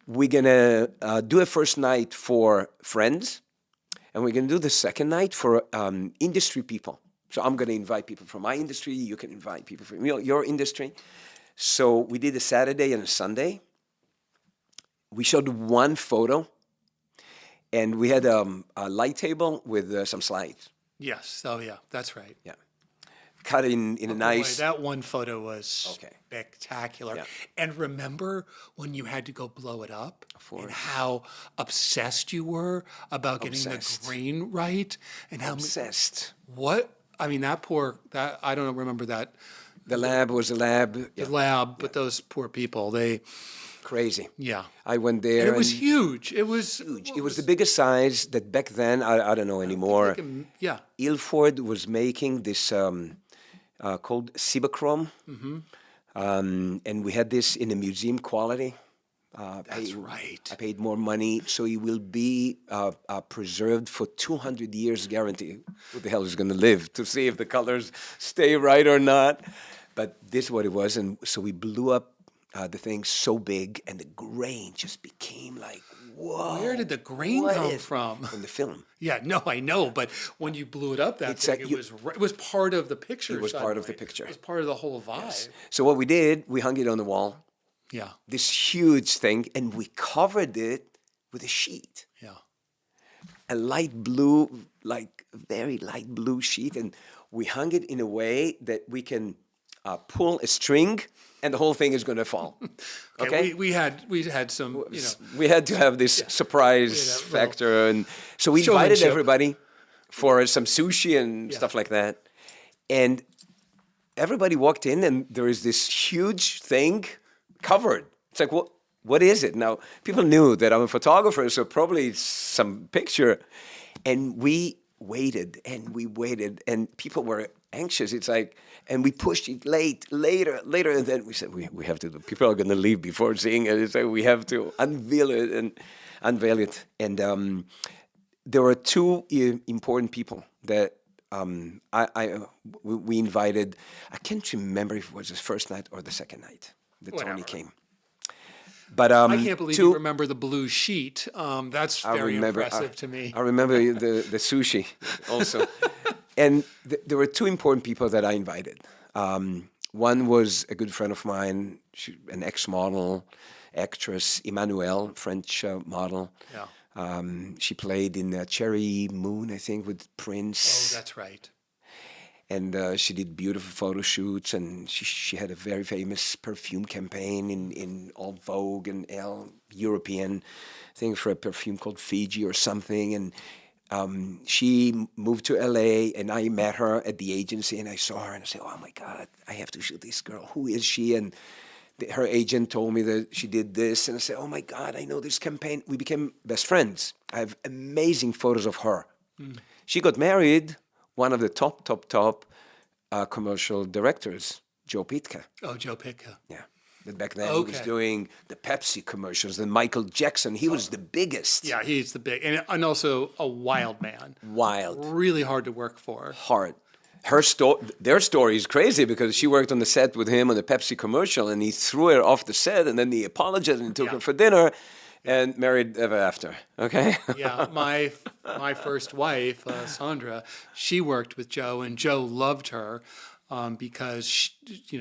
We're going to do a first night for friends. And we're going to do the second night for industry people. So I'm going to invite people from my industry. You can invite people from your industry. So we did a Saturday and a Sunday. We showed 1 photo, And we had a light table with some slides. Yes. Oh, yeah. That's right. Yeah. Cut in a Boy, nice... that one photo was Okay. spectacular. Yeah. And remember when you had to go blow it up and course. how obsessed you were about getting Obsessed. the grain right and how Obsessed. I mean, that I don't remember that The lab was a lab. the lab, but those poor people, Crazy. yeah. I went there. And it was huge. It was huge. It was the biggest size that back then, I don't know anymore. yeah. Ilford was making this called Cibachrome. And we had this in a museum quality. That's right. I paid more money, so it will be preserved for 200 years guarantee. Who the hell is going to live to see if the colors stay right or not? But this is what it was, and so we blew up the thing so big, and the grain just became like, whoa. Where did the grain come from? From the film. Yeah, no, I know, but when you blew it up that It's big, like it was part of the picture. It was part of the suddenly. picture. It was part of the whole vibe. So what we did, we hung it on the wall, Yeah, this huge thing, and we covered it with a sheet. yeah. A light blue, like very light blue sheet, and we hung it in a way that we can pull a string, and the whole thing is going to fall. Okay, We had some, we had to have this surprise We had a factor, and so we invited showmanship. everybody for some sushi and stuff like that, and everybody walked in, and there is this huge thing covered. It's like, what is it? Now, people knew that I'm a photographer, so probably some picture. And we waited, and people were anxious. It's like, and we pushed it later, and then we said, we have to, people are going to leave before seeing it. It's like, we have to unveil it. And there were two important people that we invited. I can't remember if it was the first night or the second night that Whatever. Tony came. But I can't believe you remember the blue sheet. That's very impressive to me. I remember the sushi also. And there were two important people that I invited. One was a good friend of mine, an ex-model, actress, Emmanuelle, French model. Yeah. She played in Cherry Moon, I think, with Prince. Oh, that's right. And she did beautiful photo shoots, and she had a very famous perfume campaign in all Vogue and European thing for a perfume called Fiji or something. And she moved to LA, and I met her at the agency, and I saw her, and I said, "Oh my God, I have to shoot this girl. Who is she?" And her agent told me that she did this, and I said, "Oh my God, I know this campaign." We became best friends. I have amazing photos of her. She got married. One of the top commercial directors, Joe Pitka. Oh, Joe Pitka. Yeah. That back then he was doing the Pepsi commercials, and Michael Jackson, he was the biggest. Yeah, he's the big, and also a wild man. Wild. Really hard to work for. Hard. Their story is crazy because she worked on the set with him on the Pepsi commercial, and he threw her off the set, and then he apologized and took her for dinner. And married ever after, okay? Yeah, my first wife, Sandra, she worked with Joe, and Joe loved her because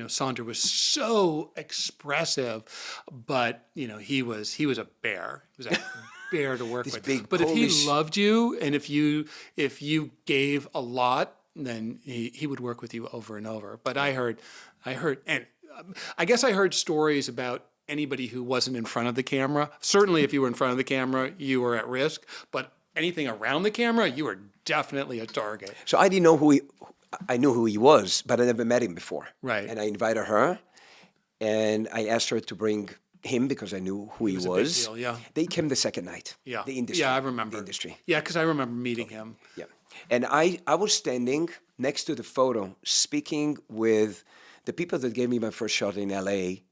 Sandra was so expressive, but he was a bear. He was a bear to work with. Big but Polish... if he loved you, and if you gave a lot, then he would work with you over and over. But I heard, and I guess I heard stories about anybody who wasn't in front of the camera. Certainly if you were in front of the camera, you were at risk, but anything around the camera, you were definitely a target. So I didn't know I knew who he was, but I never met him before. Right. And I invited her, and I asked her to bring him because I knew who he was. A big deal, yeah. They came the second night. Yeah. The industry. Yeah, I remember. The industry. Yeah, because I remember meeting him. Yeah. And I was standing next to the photo, speaking with the people that gave me my first shot in LA,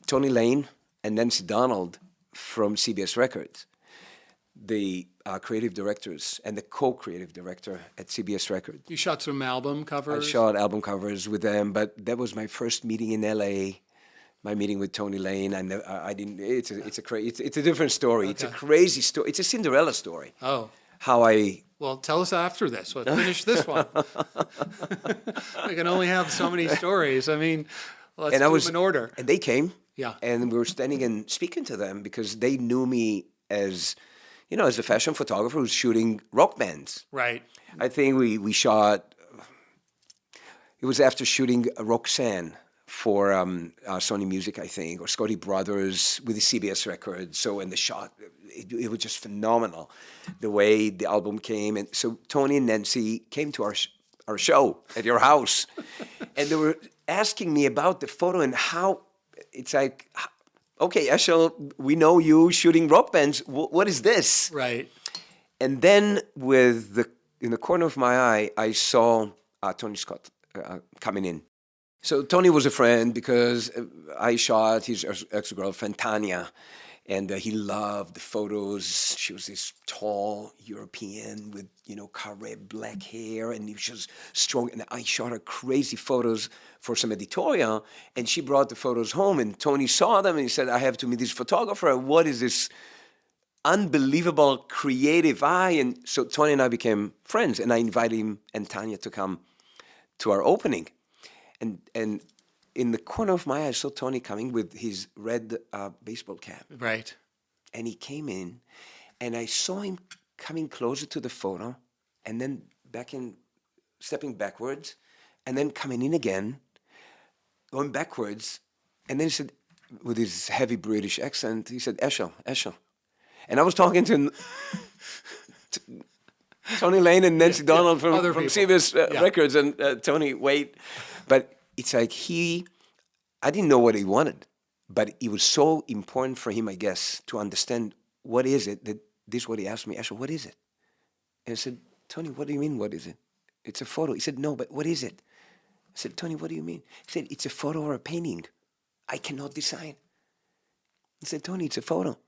Tony Lane and Nancy Donald from CBS Records, the creative directors and the co-creative director at CBS Records. You shot some album covers? I shot album covers with them, but that was my first meeting in LA. My meeting with Tony Lane, I didn't. It's a different story. Okay. It's a crazy story. It's a Cinderella story. Oh. Well, tell us after this. Let's finish this one. We can only have so many stories. I mean, let's do them in order. And they came. Yeah. And we were standing and speaking to them because they knew me as, as a fashion photographer who's shooting rock bands. Right. I think we shot, it was after shooting Roxanne for Sony Music, I think, or Scotty Brothers with the CBS record. So, and the shot, it was just phenomenal, the way the album came. And so Tony and Nancy came to our show at your house, and they were asking me about the photo and how, it's like, okay, Eshel, we know you shooting rock bands. What is this? Right. And then in the corner of my eye, I saw Tony Scott coming in. So Tony was a friend because I shot his ex-girlfriend, Tanya, and he loved the photos. She was this tall European with, carré black hair, and she was strong. And I shot her crazy photos for some editorial, and she brought the photos home, and Tony saw them, and he said, I have to meet this photographer. What is this unbelievable creative eye? And so Tony and I became friends, and I invited him and Tanya to come to our opening. And in the corner of my eye, I saw Tony coming with his red baseball cap. Right. And he came in, and I saw him coming closer to the photo, and then stepping backwards, and then coming in again, going backwards. And then he said, with his heavy British accent, he said, Eshel. And I was talking to Tony Lane and Nancy Donald from CBS Records, and Tony, wait. But it's like I didn't know what he wanted, but it was so important for him, I guess, to understand what is it, that this is what he asked me, Eshel, what is it? And I said, Tony, what do you mean, what is it? It's a photo. He said, no, but what is it? I said, Tony, what do you mean? He said, it's a photo or a painting. I cannot decide. I said, Tony, it's a photo.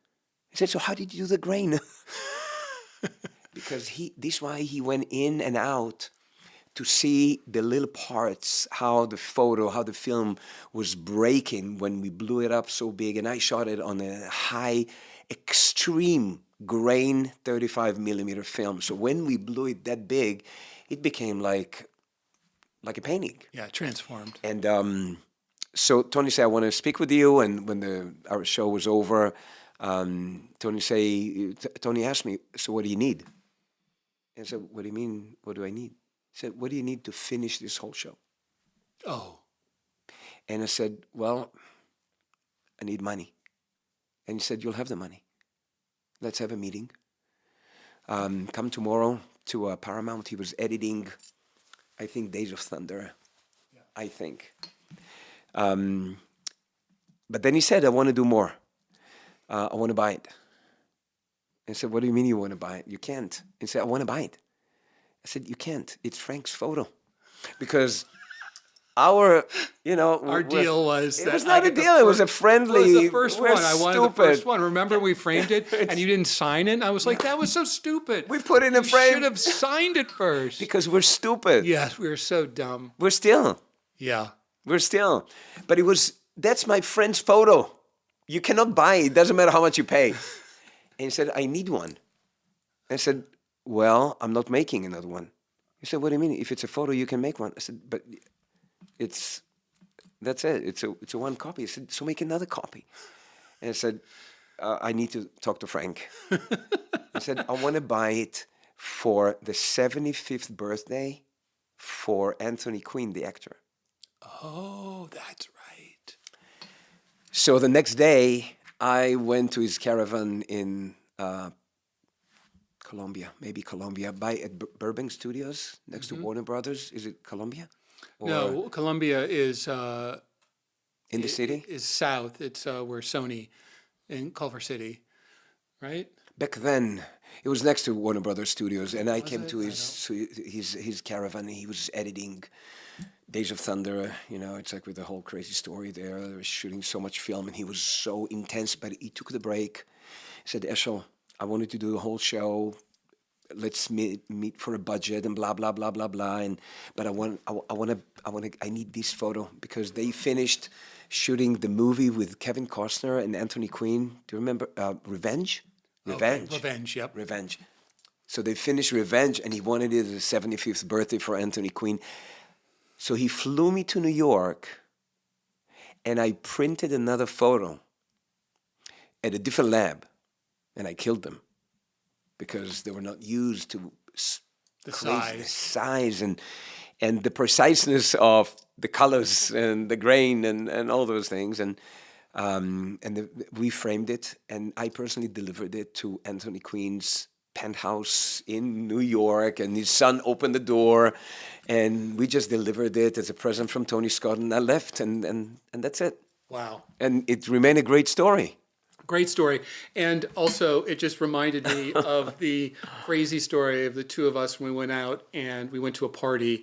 He said, so how did you do the grain? Because this is why he went in and out to see the little parts, how the film was breaking when we blew it up so big. And I shot it on a high, extreme grain 35 millimeter film. So when we blew it that big, it became like a painting. Yeah, transformed. And so Tony said, I want to speak with you. And when our show was over, Tony asked me, so what do you need? And I said, what do you mean, what do I need? He said, what do you need to finish this whole show? Oh. And I said, well, I need money. And he said, you'll have the money. Let's have a meeting. Come tomorrow to Paramount. He was editing, I think, Days of Thunder, I think. But then he said, I want to do more. I want to buy it. I said, what do you mean you want to buy it? You can't. He said, I want to buy it. I said, you can't. It's Frank's photo. Because our deal was it was not a deal. It was a friendly. It was the first one. I wanted the stupid. first one. Remember, we framed it, and you didn't sign it. I was like, that was so stupid. We put it in a frame. You should have signed it first. Because we're stupid. Yes, we were so dumb. We're still. Yeah. We're still. But that's my friend's photo. You cannot buy it. It doesn't matter how much you pay. And he said, I need one. I said, well, I'm not making another one. He said, what do you mean? If it's a photo, you can make one. I said, but that's it. It's a one copy. He said, so make another copy. And I said, I need to talk to Frank. I said, I want to buy it for the 75th birthday for Anthony Quinn, the actor. Oh, that's right. So the next day, I went to his caravan in Colombia, at Burbank Studios, next to Warner Brothers. Is it Colombia? No, Colombia is... in the city? Is south. It's where Sony in Culver City, right? Back then, it was next to Warner Brothers Studios, and I came to his caravan. He was editing Days of Thunder. It's like with the whole crazy story there. They were shooting so much film, and he was so intense. But he took the break. He said, Eshel, I wanted to do the whole show. Let's meet for a budget and blah blah blah blah blah. But I need this photo because they finished shooting the movie with Kevin Costner and Anthony Quinn. Do you remember Revenge? Okay. Revenge. Yep. Revenge. So they finished Revenge, and he wanted it as a 75th birthday for Anthony Quinn. So he flew me to New York, and I printed another photo at a different lab, and I killed them. because they were not used to The crazy size. size and the preciseness of the colors and the grain and all those things. We framed it, and I personally delivered it to Anthony Queen's penthouse in New York, and his son opened the door, and we just delivered it as a present from Tony Scott, and I left, and that's it. Wow. And it remained a great story. Great story. And also, it just reminded me of the crazy story of the two of us when we went out and we went to a party.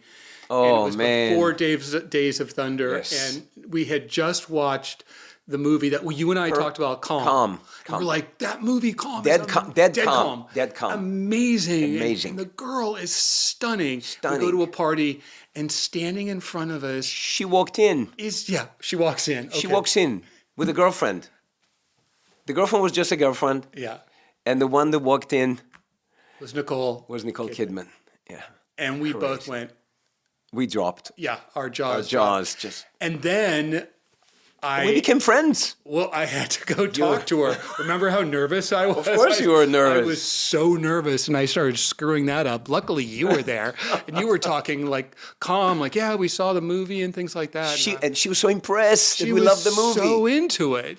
And it Oh, was man. before Days of Thunder. Yes. And we had just watched the movie that you and I talked about, Calm. Calm. And we're like, that movie, Calm. Dead is Calm. Dead Dead Calm. Calm. Dead Calm. Amazing. Amazing. And the girl is stunning. Stunning. We go to a party, and standing in front of us She walked in. she walks in. She Okay. walks in with a girlfriend. The girlfriend was just a girlfriend, Yeah. and the one that walked in Was Nicole. was Nicole Kidman. Yeah. And we both Crazy. went, We dropped. yeah, our jaws. Our jaws just. And then We became friends. I had to go talk to her. Remember how nervous I was? Of course you were nervous. I was so nervous, and I started screwing that up. Luckily, you were there, and you were talking like calm, like, yeah, we saw the movie and things like that. And she was so impressed that we was loved the movie. so into it.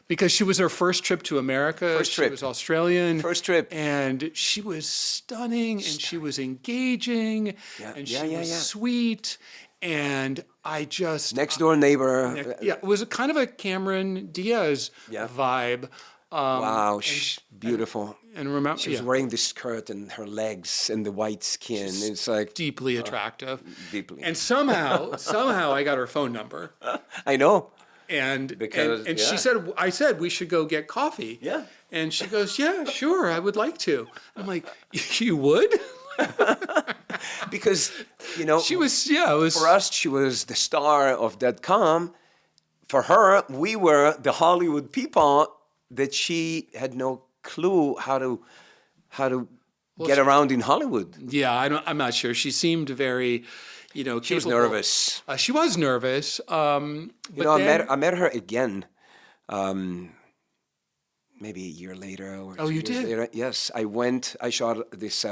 Because she was her first trip to America. First trip. She was Australian. First trip. And she was stunning, and she was engaging, and she was sweet. And I just... Next door neighbor. Yeah, it was a kind of a Cameron Diaz vibe. Wow, beautiful. And remember, She was wearing this skirt and her legs and the white skin. It's like deeply attractive. deeply. And somehow I got her phone number. I know. And Because, and yeah. I said we should go get coffee. Yeah. And she goes, yeah, sure, I would like to. I'm like, you would? Because, She was, it was. for us, she was the star of Dead Calm. For her, we were the Hollywood people that she had no clue how to get around in Hollywood. Yeah, I'm not sure. She seemed very, She was capable. nervous. She was nervous. But I met her again, maybe a year later. Or Oh, 2 you years did? Later. Yes, I shot this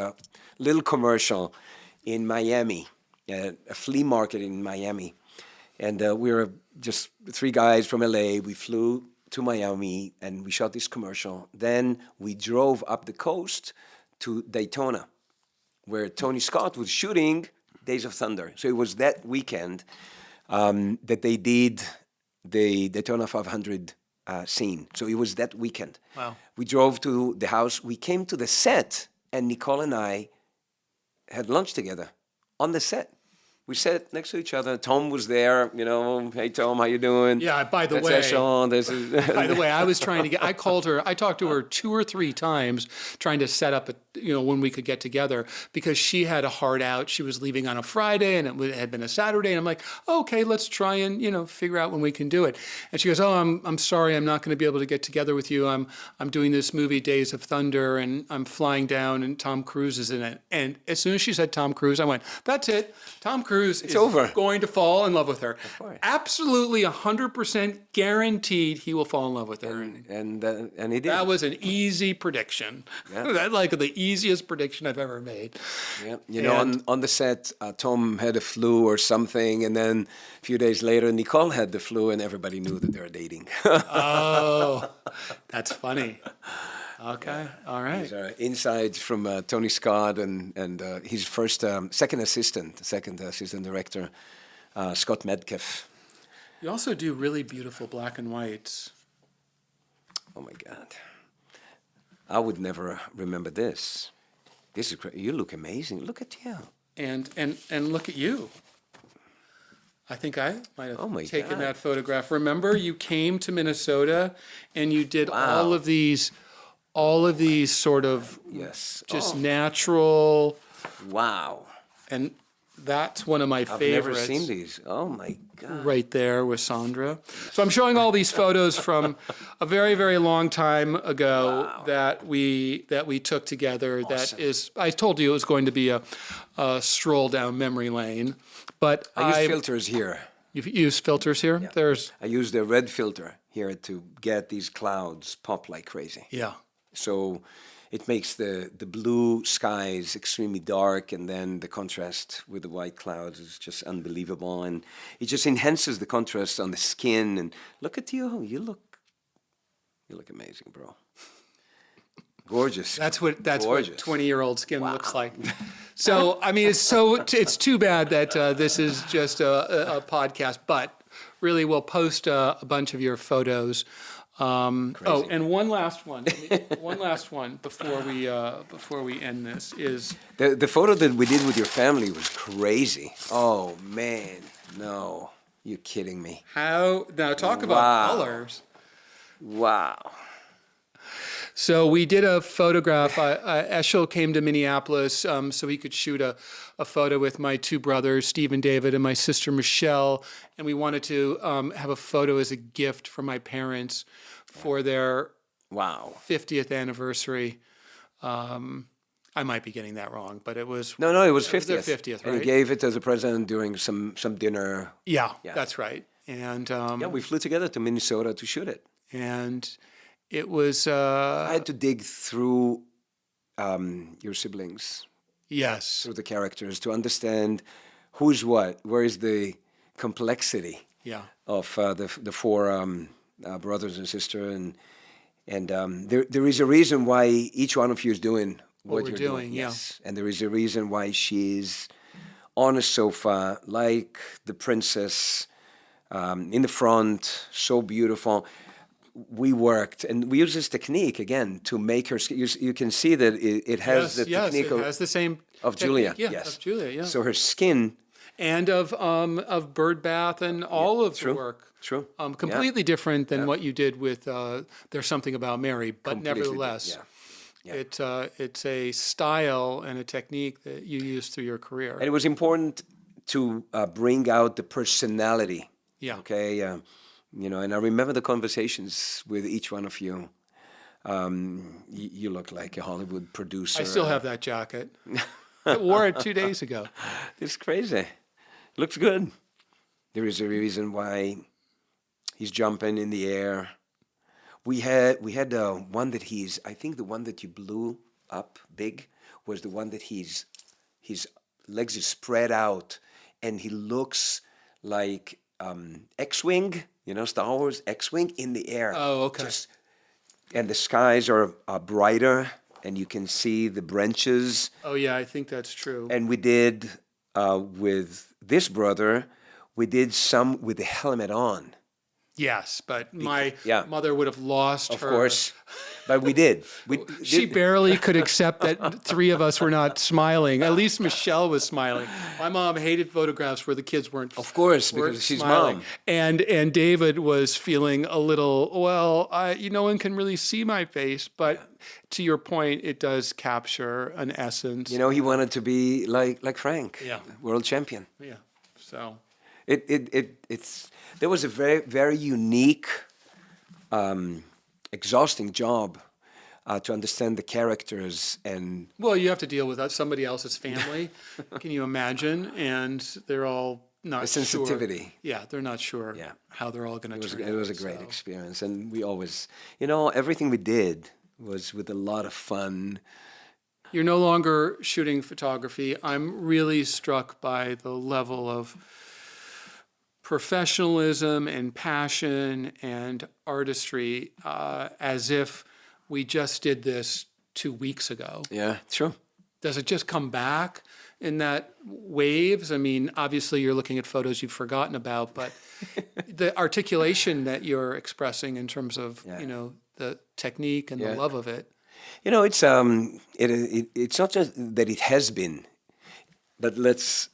little commercial in Miami, a flea market in Miami. And we were just 3 guys from LA. We flew to Miami and we shot this commercial. Then we drove up the coast to Daytona, where Tony Scott was shooting Days of Thunder. So it was that weekend that they did the Daytona 500 scene. So it was that weekend. Wow. We drove to the house. We came to the set, and Nicole and I had lunch together on the set. We sat next to each other. Tom was there, Hey, Tom, how you doing? Yeah, by the That's way. Eshel. This is By the way, I called her, I talked to her 2 or 3 times trying to set up, when we could get together, because she had a hard out. She was leaving on a Friday and it had been a Saturday. And I'm like, okay, let's try and, figure out when we can do it. And she goes, oh, I'm sorry, I'm not going to be able to get together with you. I'm doing this movie, Days of Thunder, and I'm flying down and Tom Cruise is in it. And as soon as she said Tom Cruise, I went, that's it. Tom Cruise is over. going to fall in love with her. Of course. Absolutely 100% guaranteed he will fall in love with her. and he did. That was an easy prediction. That's like the easiest prediction I've ever made. Yeah. On the set, Tom had a flu or something, and then a few days later, Nicole had the flu, and everybody knew that they were dating. Oh, that's funny. Okay, all right. These are insights from Tony Scott and his second assistant director, Scott Metcalf. You also do really beautiful black and whites. Oh my God, I would never remember this. This is great. You look amazing. Look at you. And look at you. I think I might have taken God. that photograph. Remember, you came to Minnesota and you did Wow. all of these sort of Yes. just natural, Wow. and that's one of my I've favorites. never seen these. Oh my God. Right there with Sandra. So I'm showing all these photos from a very, very long time ago that we took together. Awesome. That is, I told you it was going to be a stroll down memory lane, but I use filters here. You've used filters here. Yeah. There's I use the red filter here to get these clouds pop like crazy. yeah. So it makes the blue skies extremely dark, and then the contrast with the white clouds is just unbelievable, and it just enhances the contrast on the skin. And look at you, you look amazing, bro. Gorgeous. That's what Gorgeous. 20-year-old skin looks like. So I mean, it's too bad that this is just a podcast, but really we'll post a bunch of your photos. Oh, and one last one before we end this is The photo that we did with your family was crazy. Oh man, no, you're kidding me. how now talk about colors. Wow. So we did a photograph. Eshel came to Minneapolis so he could shoot a photo with my two brothers, Steve and David, and my sister Michelle. And we wanted to have a photo as a gift for my parents for their Wow. 50th anniversary. I might be getting that wrong, but it was No, it was their 50th. 50th, And he right? gave it as a present during some dinner. Yeah, Yeah. that's right. And Yeah, we flew together to Minnesota to shoot it. and it was I had to dig through your siblings, yes. through the characters, to understand who's what, where is the complexity Yeah. of the four brothers and sister, and there is a reason why each one of you is doing what we're you're doing, yeah. Yes, and there is a reason why she's on a sofa like the princess in the front, so beautiful. We worked, and we use this technique again to make her. You can see that it has the technique it has the same of technique, Julia. yeah, Yes, of Julia, yeah. So her skin. And of Bird Bath and all of the work. True. Completely different than what you did with There's Something About Mary, but Completely nevertheless, it's a style and a technique that you use through your career. And it was important to bring out the personality. Yeah. Okay. And I remember the conversations with each one of you. You look like a Hollywood producer. I still have that jacket. I wore it 2 days ago. It's crazy. Looks good. There is a reason why he's jumping in the air. We had one that I think the one that you blew up big was the one that his legs are spread out and he looks like X-Wing, Star Wars X-Wing in the air. Oh, okay. And the skies are brighter and you can see the branches. Oh, yeah, I think that's true. And we did with this brother, we did some with the helmet on. Yes, but my Yeah. mother would have lost Of her. course. But we did. She barely could accept that three of us were not smiling. At least Michelle was smiling. My mom hated photographs where the kids weren't. Of course, weren't because she's smiling. mom. And David was feeling a little. Well, no one can really see my face, but to your point, it does capture an essence. He wanted to be like Frank, Yeah. world champion. Yeah. So. There was a very, very unique, exhausting job to understand the characters and Well, you have to deal with somebody else's family. Can you imagine? And they're all not the sensitivity. Sure. Yeah, they're not sure how they're all going to turn out. It was a great experience, and we always, everything we did was with a lot of fun. You're no longer shooting photography. I'm really struck by the level of professionalism and passion and artistry, as if we just did this 2 weeks ago. Yeah, true. Does it just come back in that waves? I mean, obviously you're looking at photos you've forgotten about, but the articulation that you're expressing in terms of, the technique and the love of it. It's not just that it has been. But let's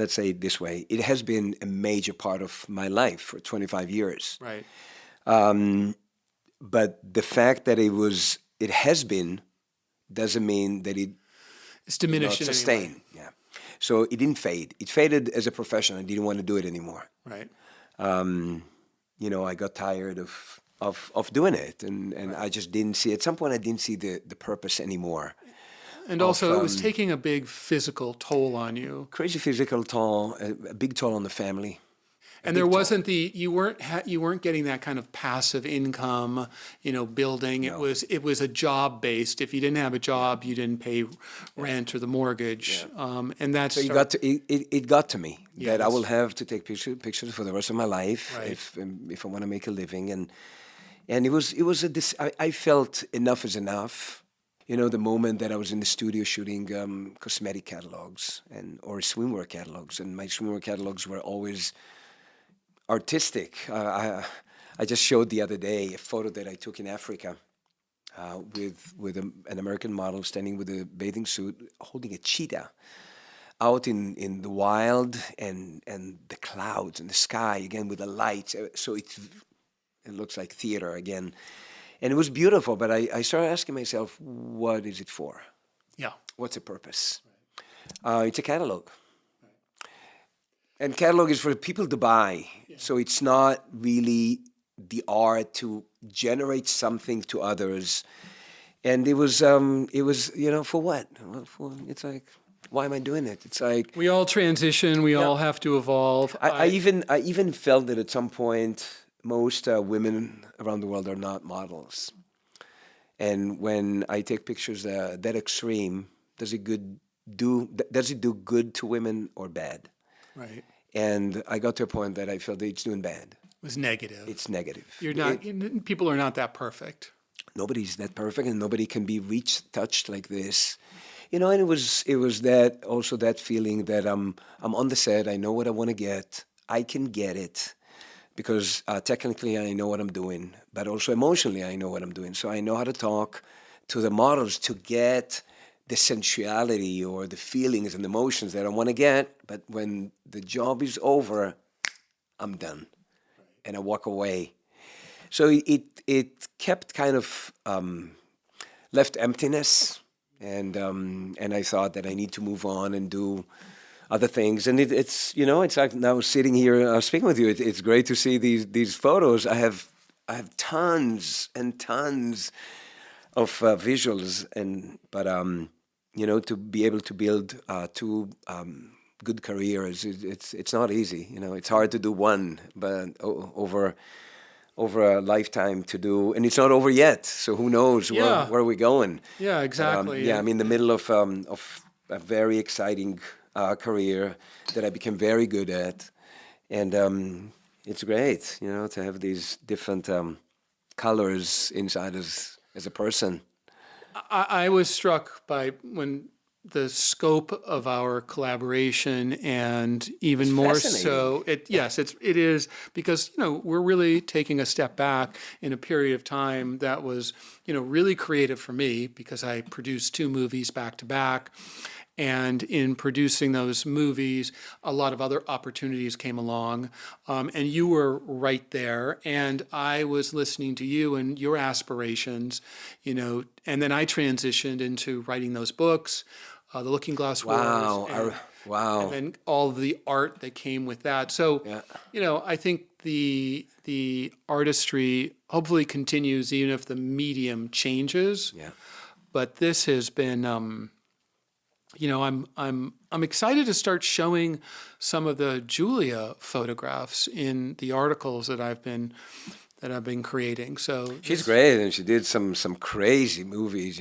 say it this way: it has been a major part of my life for 25 years. Right. But the fact that it has been, doesn't mean that It's diminished not in any sustain. way. Yeah. So it didn't fade. It faded as a profession. I didn't want to do it anymore. Right. I got tired of doing it, and I just didn't see. At some point, I didn't see the purpose anymore. And also, it was taking a big physical toll on you. Crazy physical toll, a big toll on the family. And there wasn't you weren't getting that kind of passive income, building. No. It was a job based. If you didn't have a job, you didn't pay rent or the mortgage. And that's So it got to me that I Yes. will have to take pictures for the rest of my life Right. if I want to make a living, and it was I felt enough is enough. The moment that I was in the studio shooting cosmetic catalogs or swimwear catalogs, and my swimwear catalogs were always artistic. I just showed the other day a photo that I took in Africa with an American model standing with a bathing suit holding a cheetah out in the wild and the clouds and the sky again with the lights. So it looks like theater again. And it was beautiful, but I started asking myself, what is it for? Yeah. What's the purpose? It's a catalog. And catalog is for people to buy. So it's not really the art to generate something to others. And it was for what? It's like, why am I doing it? It's like We all transition. We all have to evolve. I even felt that at some point most women around the world are not models. And when I take pictures that extreme, does it do good to women or bad? Right. And I got to a point that I felt that it's doing bad. It was negative. It's negative. People are not that perfect. Nobody's that perfect, and nobody can be touched like this. And it was that also that feeling that I'm on the set. I know what I want to get. I can get it because technically I know what I'm doing, but also emotionally I know what I'm doing. So I know how to talk to the models to get the sensuality or the feelings and emotions that I want to get. But when the job is over, I'm done, and I walk away. So it kept kind of left emptiness, and I thought that I need to move on and do other things. And it's like now sitting here speaking with you. It's great to see these photos. I have tons and tons of visuals, but to be able to build two good careers, it's not easy. It's hard to do one, but over a lifetime to do, and it's not over yet. So who knows where are we going? Yeah, exactly. I'm in the middle of a very exciting career that I became very good at, and it's great, to have these different colors inside as a person. I was struck by when the scope of our collaboration, and even It's more fascinating. so, it is because we're really taking a step back in a period of time that was really creative for me because I produced 2 movies back to back. And in producing those movies, a lot of other opportunities came along, and you were right there. And I was listening to you and your aspirations, and then I transitioned into writing those books, The Looking Glass Wow. Wars, Wow. and then all of the art that came with that. So, Yeah. I think the artistry hopefully continues even if the medium changes. Yeah. But this has been. I'm excited to start showing some of the Julia photographs in the articles that I've been creating. So She's great, and she did some crazy movies.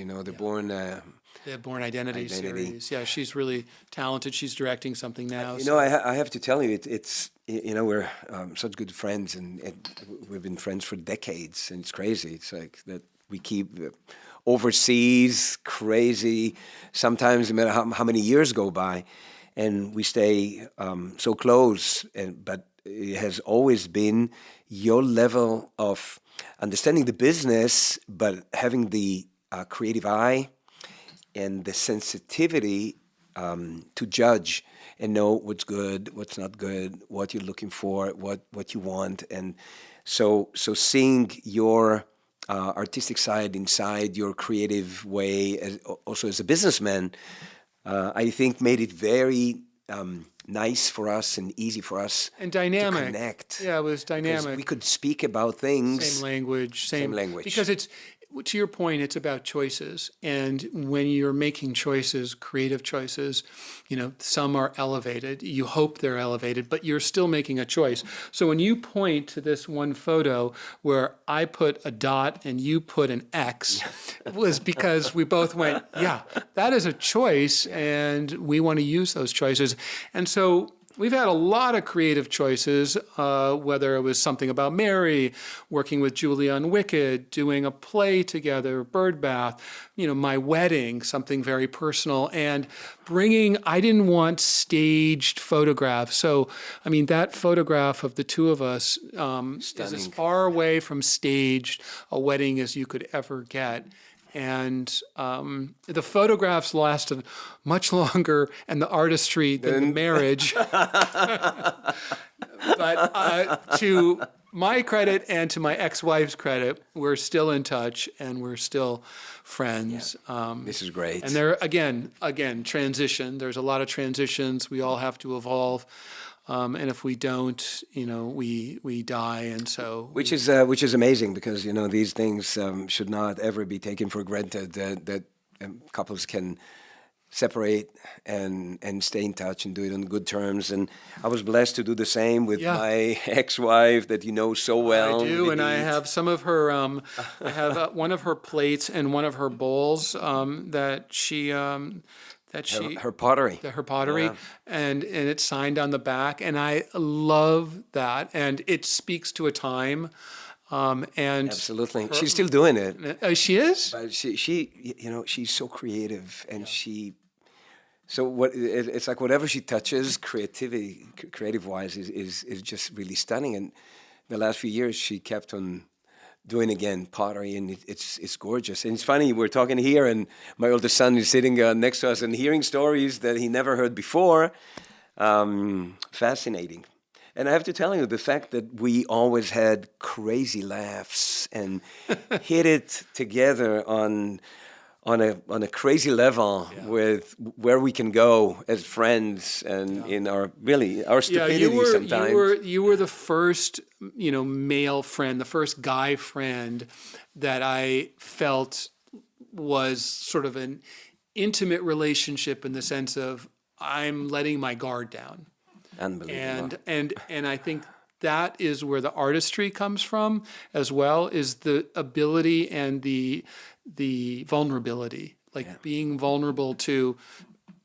The Born Identity series. Yeah, she's really talented. She's directing something now. I have to tell you, it's we're such good friends, and we've been friends for decades, and it's crazy. It's like that we keep overseas, crazy. Sometimes no matter how many years go by, and we stay so close. But it has always been your level of understanding the business, but having the creative eye and the sensitivity to judge and know what's good, what's not good, what you're looking for, what you want. And so seeing your artistic side inside your creative way, also as a businessman, I think made it very nice for us and easy for us and dynamic. to connect. Yeah, it was Because dynamic. we could speak about things. Same language. Same language. Because to your point, it's about choices. And when you're making choices, creative choices, some are elevated. You hope they're elevated, but you're still making a choice. So when you point to this one photo where I put a dot and you put an X, it was because we both went, yeah, that is a choice, and we want to use those choices. And so we've had a lot of creative choices, whether it was something about Mary, working with Julia on Wicked, doing a play together, Birdbath, my wedding, something very personal, and I didn't want staged photographs. So, that photograph of the two of us is as far away from staged a wedding as you could ever get. And the photographs lasted much longer and the artistry than the marriage. But to my credit and to my ex-wife's credit, we're still in touch and we're still friends. This is great. And there, again, transition. There's a lot of transitions. We all have to evolve. And if we don't, we die, and so which is amazing, because these things should not ever be taken for granted, that couples can separate and stay in touch and do it on good terms. And I was blessed to do the same with my ex-wife that you know so well. I do, and I have some of her. I have one of her plates and one of her bowls that she. Her pottery. Her pottery, and it's signed on the back, and I love that, and it speaks to a time, and absolutely, she's still doing it. She is. But she's so creative, and it's like whatever she touches, creative wise, is just really stunning. And the last few years, she kept on doing again pottery, and it's gorgeous. And it's funny, we're talking here, and my oldest son is sitting next to us and hearing stories that he never heard before. Fascinating. And I have to tell you, the fact that we always had crazy laughs and hit it together on a crazy level with where we can go as friends, and in our stupidity sometimes. You were the first, male friend, the first guy friend that I felt was sort of an intimate relationship, in the sense of I'm letting my guard down. Unbelievable. And I think that is where the artistry comes from as well, is the ability and the vulnerability, being vulnerable to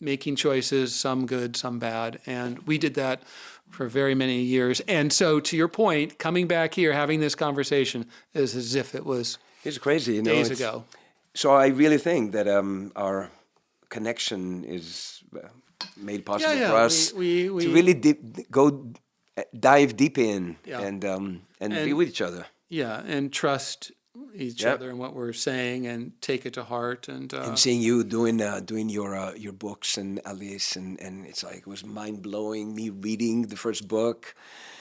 making choices, some good, some bad. And we did that for very many years. And so, to your point, coming back here, having this conversation is as if it was crazy, days ago. So I really think that our connection is made possible for us to really dive deep in and be with each other. Yeah, and trust each other and what we're saying, and take it to heart. And seeing you doing your books, and Alice, and it's like, it was mind blowing. Me reading the first book,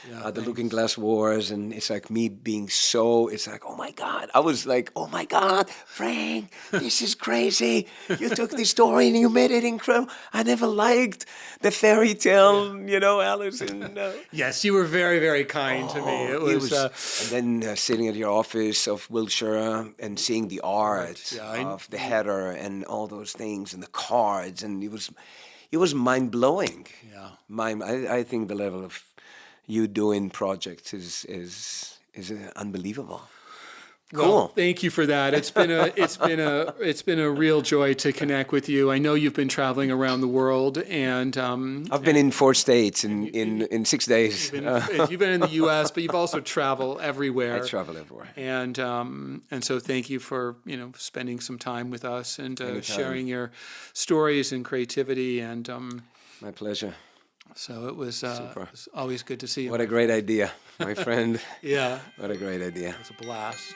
the Looking Glass Wars, and it's like me being it's like, oh my God. I was like, oh my God, Frank, this is crazy. You took this story and you made it incredible. I never liked the fairy tale, Alice. And, yes, you were very, very kind to me. It was and then sitting at your office of Wilshire and seeing the art of the header and all those things and the cards, and it was mind blowing. Yeah, I think the level of you doing projects is unbelievable. Cool. Well, thank you for that. It's been a real joy to connect with you. I know you've been traveling around the world, and I've been in 4 states in 6 days. You've been in the U.S., but you've also traveled everywhere. I travel everywhere. And so thank you for spending some time with us and sharing your stories and creativity. And my pleasure. So it was always good to see you. What a great idea, my friend. Yeah. What a great idea. It was a blast.